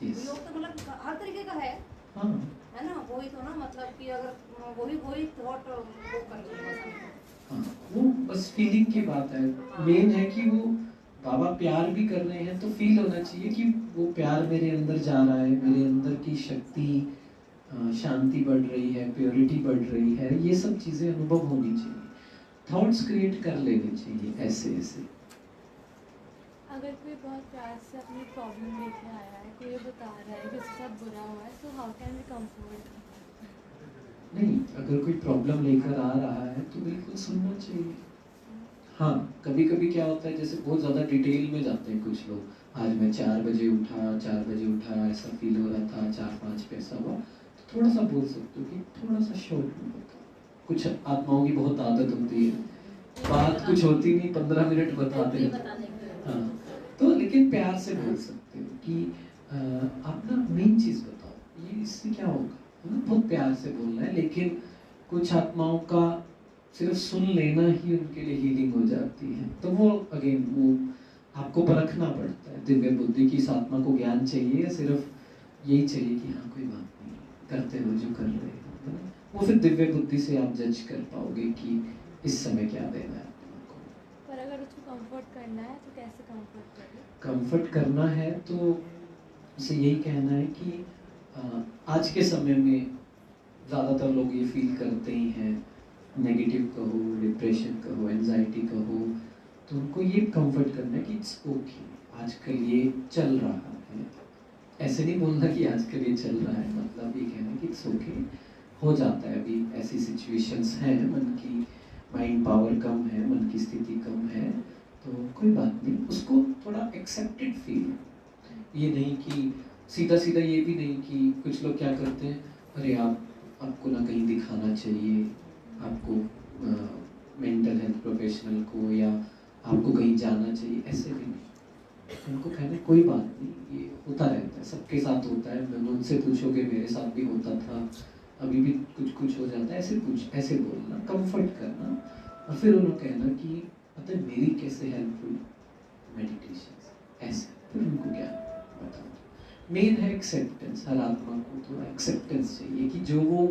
योग तो मतलब हर तरीके का है, हाँ है ना। वही तो ना, मतलब कि अगर वही थॉट वो कर रहे हैं, हाँ, वो बस फीलिंग की बात है। मेन है कि वो बाबा प्यार भी कर रहे हैं, तो फील होना चाहिए कि वो प्यार मेरे अंदर जा रहा है, मेरे अंदर की शक्ति, शांति बढ़ रही है, प्योरिटी बढ़ रही है, ये सब चीजें अनुभव होनी चाहिए। थॉट्स क्रिएट कर लेने चाहिए ऐसे ऐसे। अगर कोई बहुत प्यार से अपनी प्रॉब्लम लेके आया है, कोई ये बता रहा है कि उसके साथ बुरा हुआ है, तो हाउ कैन वी कंफर्ट? नहीं, अगर कोई प्रॉब्लम लेकर आ रहा है तो बिल्कुल सुनना चाहिए। हाँ, कभी कभी क्या होता है, जैसे बहुत ज़्यादा डिटेल में जाते हैं कुछ लोग, आज मैं 4 बजे उठा, ऐसा फील हो रहा था, 4-5 पे ऐसा हुआ, तो थोड़ा सा बोल सकते हो कि थोड़ा सा शॉर्ट में बताओ। कुछ आत्माओं की बहुत आदत होती है, बात कुछ होती नहीं, 15 मिनट बताते हैं। हाँ, तो लेकिन प्यार से बोल सकते हो कि आप ना मेन चीज़ बताओ, ये इससे क्या होगा, है ना? बहुत प्यार से बोलना है। लेकिन कुछ आत्माओं का सिर्फ सुन लेना ही उनके लिए हीलिंग हो जाती है, तो वो अगेन वो आपको परखना पड़ता है दिव्य बुद्धि की, इस आत्मा को ज्ञान चाहिए या सिर्फ यही चाहिए कि हाँ कोई बात नहीं, करते रहो जो कर रहे हो, है ना? वो फिर दिव्य बुद्धि से आप जज कर पाओगे कि इस समय क्या देना है आत्मा को। पर अगर उसको कंफर्ट करना है तो कैसे कंफर्ट करें? कंफर्ट करना है तो उसे यही कहना है कि आज के समय में ज़्यादातर लोग ये फील करते ही हैं, नेगेटिव कहो, डिप्रेशन कहो, एंजाइटी कहो, तो उनको ये कंफर्ट करना है कि इट्स ओके, आजकल ये चल रहा है। ऐसे नहीं बोलना कि आजकल ये चल रहा है, मतलब ये कहना है कि इट्स ओके, हो जाता है, अभी ऐसी सिचुएशंस हैं, मन की माइंड पावर कम है, मन की स्थिति कम है, तो कोई बात नहीं, उसको थोड़ा एक्सेप्टेड फील। ये नहीं कि सीधा सीधा, ये भी नहीं कि कुछ लोग क्या करते हैं, अरे आपको ना कहीं दिखाना चाहिए, आपको मेंटल हेल्थ प्रोफेशनल को, या आपको कहीं जाना चाहिए, ऐसे भी नहीं। उनको कहना कोई बात नहीं, ये होता रहता है, सबके साथ होता है, मैं उनसे पूछोगे मेरे साथ भी होता था, अभी भी कुछ हो जाता है, ऐसे बोलना, कंफर्ट करना, और फिर उन्होंने कहना कि पता है मेरी कैसे हेल्प हुई मेडिटेशन, ऐसे फिर उनको क्या बताओ। मेन है एक्सेप्टेंस, हर आत्मा को थोड़ा एक्सेप्टेंस चाहिए कि जो वो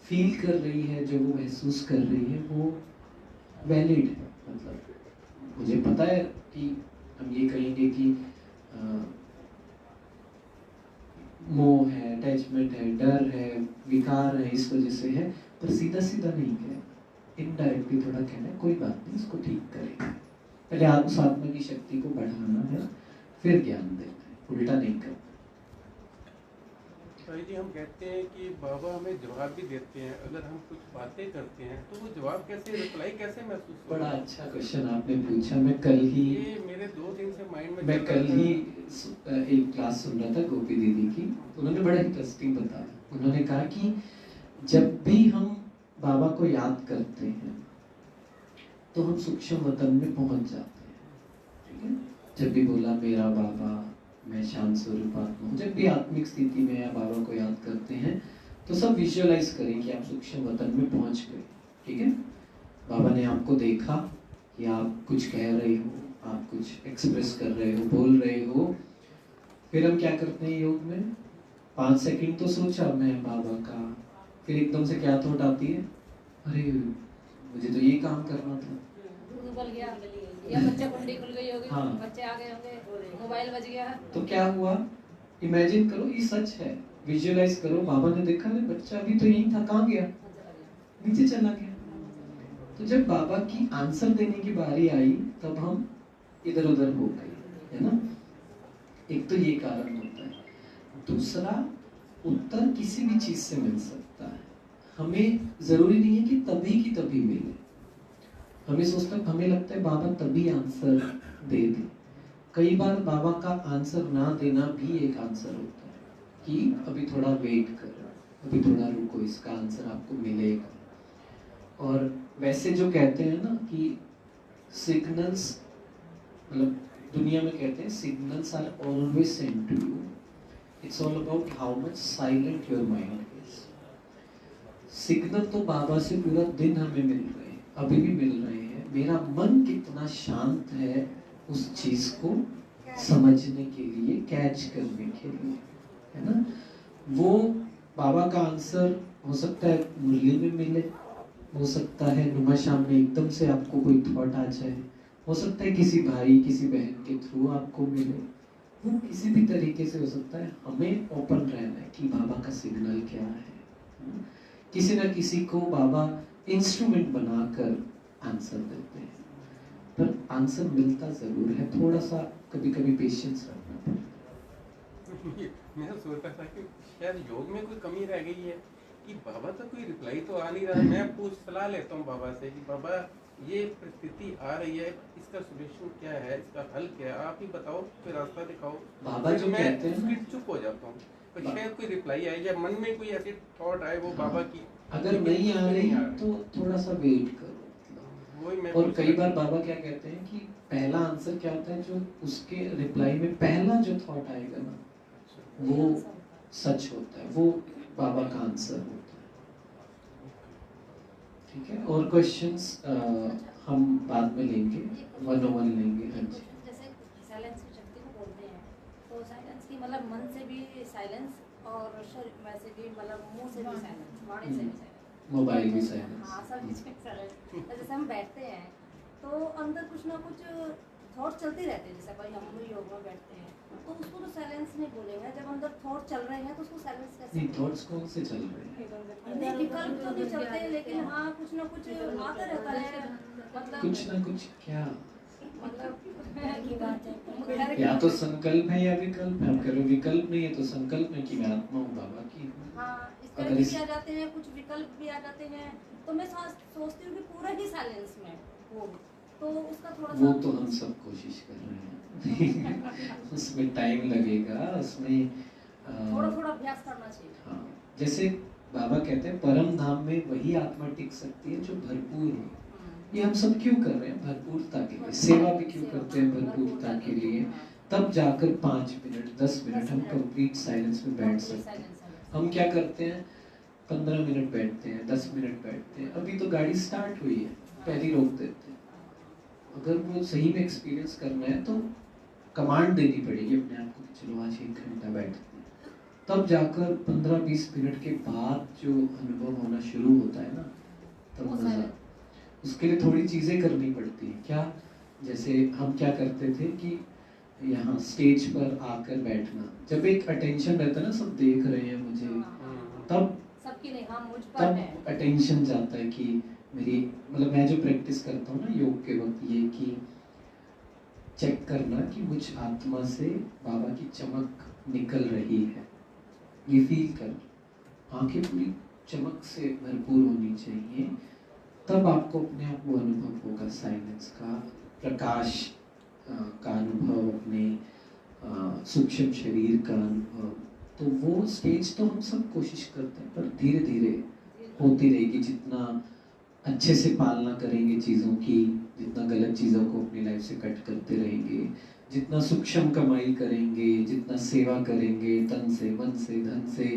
फील कर रही है, जो वो महसूस कर रही है, वो वैलिड है। मतलब मुझे पता है कि हम ये कहेंगे कि मोह है, अटैचमेंट है, डर है, विकार है, इस वजह से है, पर सीधा सीधा नहीं कहना, इनडायरेक्टली थोड़ा कहना है, कोई बात नहीं, इसको ठीक करेंगे। पहले उस आत्मा की शक्ति को बढ़ाना है, फिर ज्ञान देना है, उल्टा नहीं करना। भाई जी, हम कहते हैं कि बाबा हमें जवाब भी देते हैं, अगर हम कुछ बातें करते हैं तो वो जवाब कैसे, रिप्लाई कैसे महसूस होता है? बड़ा अच्छा क्वेश्चन आपने पूछा। मैं कल ही मेरे 2 दिन से माइंड में, मैं कल ही एक क्लास सुन रहा था गोपी दीदी की, उन्होंने बड़ा इंटरेस्टिंग बताया। उन्होंने कहा कि जब भी हम बाबा को याद करते हैं तो हम सूक्ष्म वतन में पहुंच जाते हैं, ठीक है? जब भी बोला मेरा बाबा, मैं शांत स्वरूप आत्मा हूँ, जब भी आत्मिक स्थिति में या बाबा को याद करते हैं तो सब विजुअलाइज करें कि आप सूक्ष्म वतन में पहुंच गए, ठीक है? बाबा ने आपको देखा कि आप कुछ कह रहे हो, आप कुछ एक्सप्रेस कर रहे हो, बोल रहे हो, फिर हम क्या करते हैं योग में, 5 सेकंड तो सोचा मैं बाबा का, फिर एकदम से क्या थॉट आती है, अरे मुझे तो ये काम करना था, बल गया, या बच्चा कुंडी खुल गई होगी, हाँ। बच्चे आ गए होंगे, मोबाइल बज गया, तो क्या हुआ, इमेजिन करो, ये सच है, विजुअलाइज करो, बाबा ने देखा नहीं, बच्चा अभी तो यहीं था, कहाँ गया, नीचे चला गया। तो जब बाबा की आंसर देने की बारी आई तब हम इधर उधर हो गए, है ना? एक तो ये कारण होता है। दूसरा, उत्तर किसी भी चीज से मिल सकता है, हमें जरूरी नहीं है कि तभी की तभी मिले। हमें लगता है बाबा तभी आंसर दे दे। कई बार बाबा का आंसर ना देना भी एक आंसर होता है कि अभी थोड़ा वेट करो, अभी थोड़ा रुको, इसका आंसर आपको मिलेगा। और वैसे जो कहते हैं ना कि सिग्नल्स, मतलब दुनिया में कहते हैं signals are always sent to you, it's all about how much silent your mind is. Signal तो बाबा से पूरा दिन हमें मिल रहे हैं, अभी भी मिल रहे हैं, मेरा मन कितना शांत है उस चीज को समझने के लिए, कैच करने के लिए, है ना? वो बाबा का आंसर हो सकता है मुरली में मिले, हो सकता है नुमा शाम में एकदम से आपको कोई थॉट आ जाए, हो सकता है किसी भाई किसी बहन के थ्रू आपको मिले, वो किसी भी तरीके से हो सकता है। हमें ओपन रहना है कि बाबा का सिग्नल क्या है। किसी ना किसी को बाबा इंस्ट्रूमेंट बनाकर आंसर देते हैं। पर आंसर मिलता ज़रूर है, थोड़ा सा कभी कभी पेशेंस रखना पड़ता है। मैं सोचता था कि शायद योग में कोई कमी रह गई है कि बाबा तो कोई रिप्लाई तो आ नहीं रहा। मैं पूछ सलाह लेता हूँ बाबा से कि बाबा ये परिस्थिति आ रही है, इसका सोल्यूशन क्या है, इसका हल क्या है, आप ही बताओ, कोई रास्ता दिखाओ। बाबा जो कहते हैं मैं चुप हो जाता हूँ, तो शायद कोई रिप्लाई आए या मन में कोई ऐसी थॉट आए वो बाबा की अगर नहीं आ रही तो थोड़ा सा वेट करो। और कई बार बाबा क्या कहते हैं कि पहला आंसर क्या होता है, जो उसके रिप्लाई में पहला जो थॉट आएगा ना वो सच होता है, वो बाबा का आंसर होता है। ठीक है, और क्वेश्चंस हम बाद में लेंगे, 101 लेंगे। हाँ जी। जैसे साइलेंस की शक्ति को बोलते हैं, तो साइलेंस की मतलब मन से भी साइलेंस और शरीर वैसे भी मतलब मुंह से भी साइलेंस, वाणी से भी साइलेंस, मोबाइल भी साइलेंस। हाँ, सब चीज़ में साइलेंस। जैसे हम बैठते हैं तो अंदर कुछ ना कुछ थॉट चलते रहते हैं। जैसे भाई हम योग में बैठते हैं तो उसको तो साइलेंस नहीं बोलेंगे। जब अंदर थॉट चल रहे हैं तो उसको साइलेंस कैसे? नहीं, थॉट्स कौन से चल रहे हैं? नहीं, विकल्प तो नहीं चलते, लेकिन हाँ कुछ ना कुछ आता रहता है। मतलब कुछ ना कुछ क्या, मतलब या तो संकल्प है या विकल्प है। हम कह रहे विकल्प नहीं है तो संकल्प है कि मैं आत्मा हूँ, बाबा की हूँ। हाँ, इस तरह भी आ जाते हैं, कुछ विकल्प भी आ जाते हैं। तो मैं सोचती हूँ कि पूरा ही साइलेंस में हो, तो उसका थोड़ा सा वो तो हम सब कोशिश कर रहे हैं उसमें टाइम लगेगा, उसमें थोड़ा अभ्यास करना चाहिए। हाँ, जैसे बाबा कहते हैं परम धाम में वही आत्मा टिक सकती है जो भरपूर हो। ये हम सब क्यों कर रहे हैं? भरपूरता के लिए। सेवा भी क्यों करते हैं? भरपूरता के लिए। तब जाकर 5 मिनट 10 मिनट हम कंप्लीट साइलेंस में बैठ सकते हैं। हम क्या करते हैं, 15 मिनट बैठते हैं, 10 मिनट बैठते हैं। अभी तो गाड़ी स्टार्ट हुई है, पहले रोक देते हैं। अगर वो सही में एक्सपीरियंस करना है तो कमांड देनी पड़ेगी अपने आप को कि चलो आज 1 घंटा बैठते हैं। तब जाकर 15-20 मिनट के बाद जो अनुभव होना शुरू होता है ना, तब मजा। उसके लिए थोड़ी चीजें करनी पड़ती है। क्या? जैसे हम क्या करते थे कि यहाँ स्टेज पर आकर बैठना, जब एक अटेंशन रहता है ना, सब देख रहे हैं मुझे, तब सबकी नहीं, हाँ मुझ पर है, तब अटेंशन जाता है कि मेरी, मतलब मैं जो प्रैक्टिस करता हूँ ना योग के वक्त, ये कि चेक करना कि मुझ आत्मा से बाबा की चमक निकल रही है, ये फील कर। आंखें पूरी चमक से भरपूर होनी चाहिए, तब आपको अपने आप वो अनुभव होगा साइलेंस का, प्रकाश का अनुभव, अपने सूक्ष्म शरीर का अनुभव। तो वो स्टेज तो हम सब कोशिश करते हैं, पर धीरे धीरे होती रहेगी। जितना अच्छे से पालना करेंगे चीज़ों की, जितना गलत चीज़ों को अपनी लाइफ से कट करते रहेंगे, जितना सूक्ष्म कमाई करेंगे, जितना सेवा करेंगे तन से, मन से, धन से,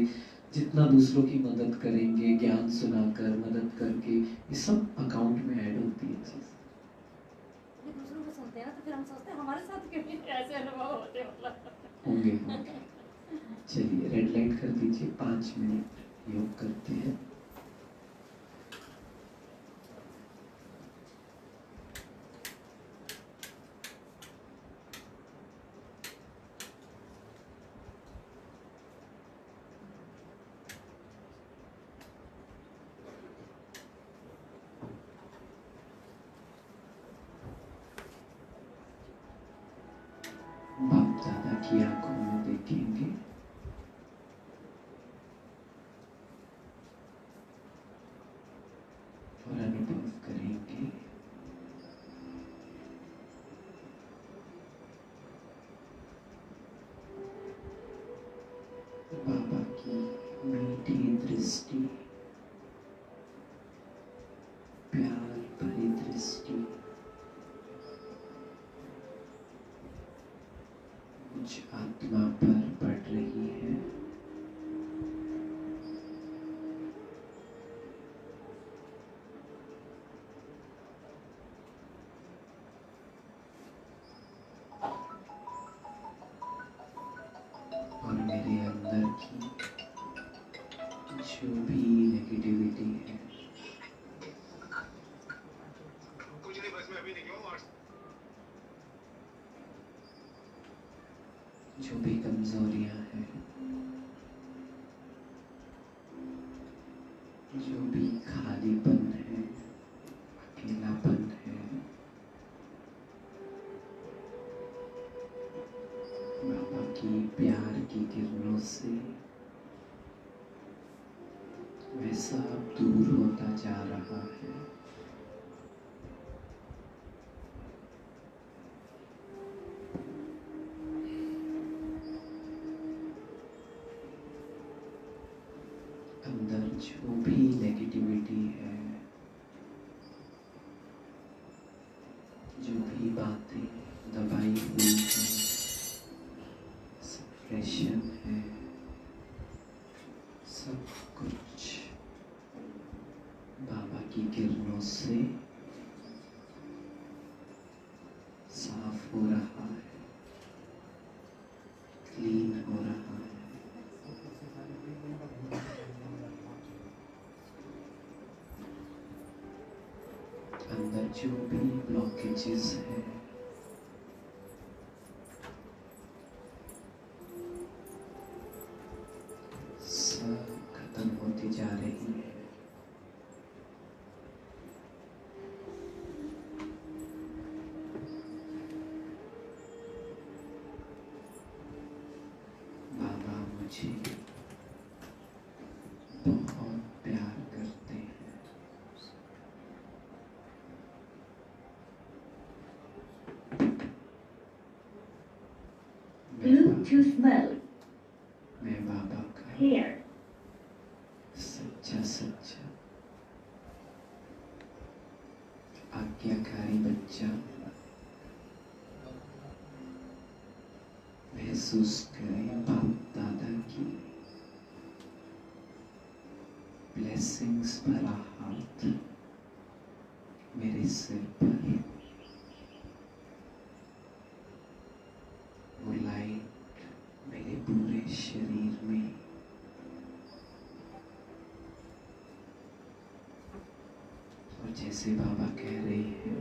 जितना दूसरों की मदद करेंगे, ज्ञान सुनाकर, मदद करके, ये सब अकाउंट में ऐड होती है चीज़। दूसरों को सुनते हैं ना तो फिर हम सोचते हैं हमारे साथ क्यों नहीं ऐसे अनुभव होते, मतलब होंगे। चलिए रेड लाइट कर दीजिए, 5 मिनट योग करते हैं। बाप दादा की आंखों में देखेंगे और अनुभव करेंगे बाबा की मीठी दृष्टि, प्यार भरी दृष्टि मुझ आत्मा पर पड़ रही है। और मेरे अंदर की जो भी नेगेटिविटी है, जो भी कमजोरियां हैं, जो भी खालीपन है, अकेलापन है, बाबा की प्यार की किरणों से वह सब दूर होता जा रहा है। अंदर जो भी नेगेटिविटी है, जो भी बातें दबाई हुई है, सप्रेशन है, सब कुछ बाबा की किरणों से साफ हो रहा है, क्लीन हो रहा है। अंदर जो भी ब्लॉकेजेस है, सब खत्म होती जा रही है। बाबा मुझे बहुत प्यार करते हैं। Bluetooth mode. मैं बाबा का Here. सच्चा सच्चा आज्ञाकारी बच्चा महसूस करें बाप दादा की ब्लेसिंग्स भरा हाथ मेरे सिर पर, वो लाइट मेरे पूरे शरीर में, और जैसे बाबा कह रहे हैं,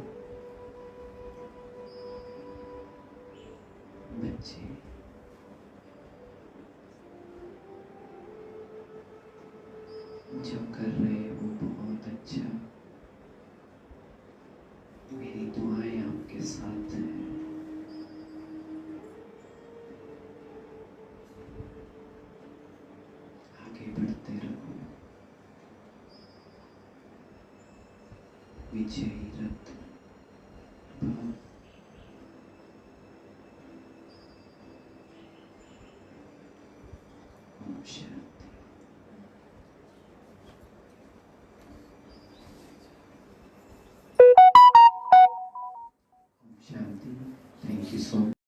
बच्चे जो कर रहे हो बहुत अच्छा, मेरी दुआएं आपके साथ हैं। आगे बढ़ते रहो, विजयी रथ भव। ओम शांति। ओम शांति। Thank you so much.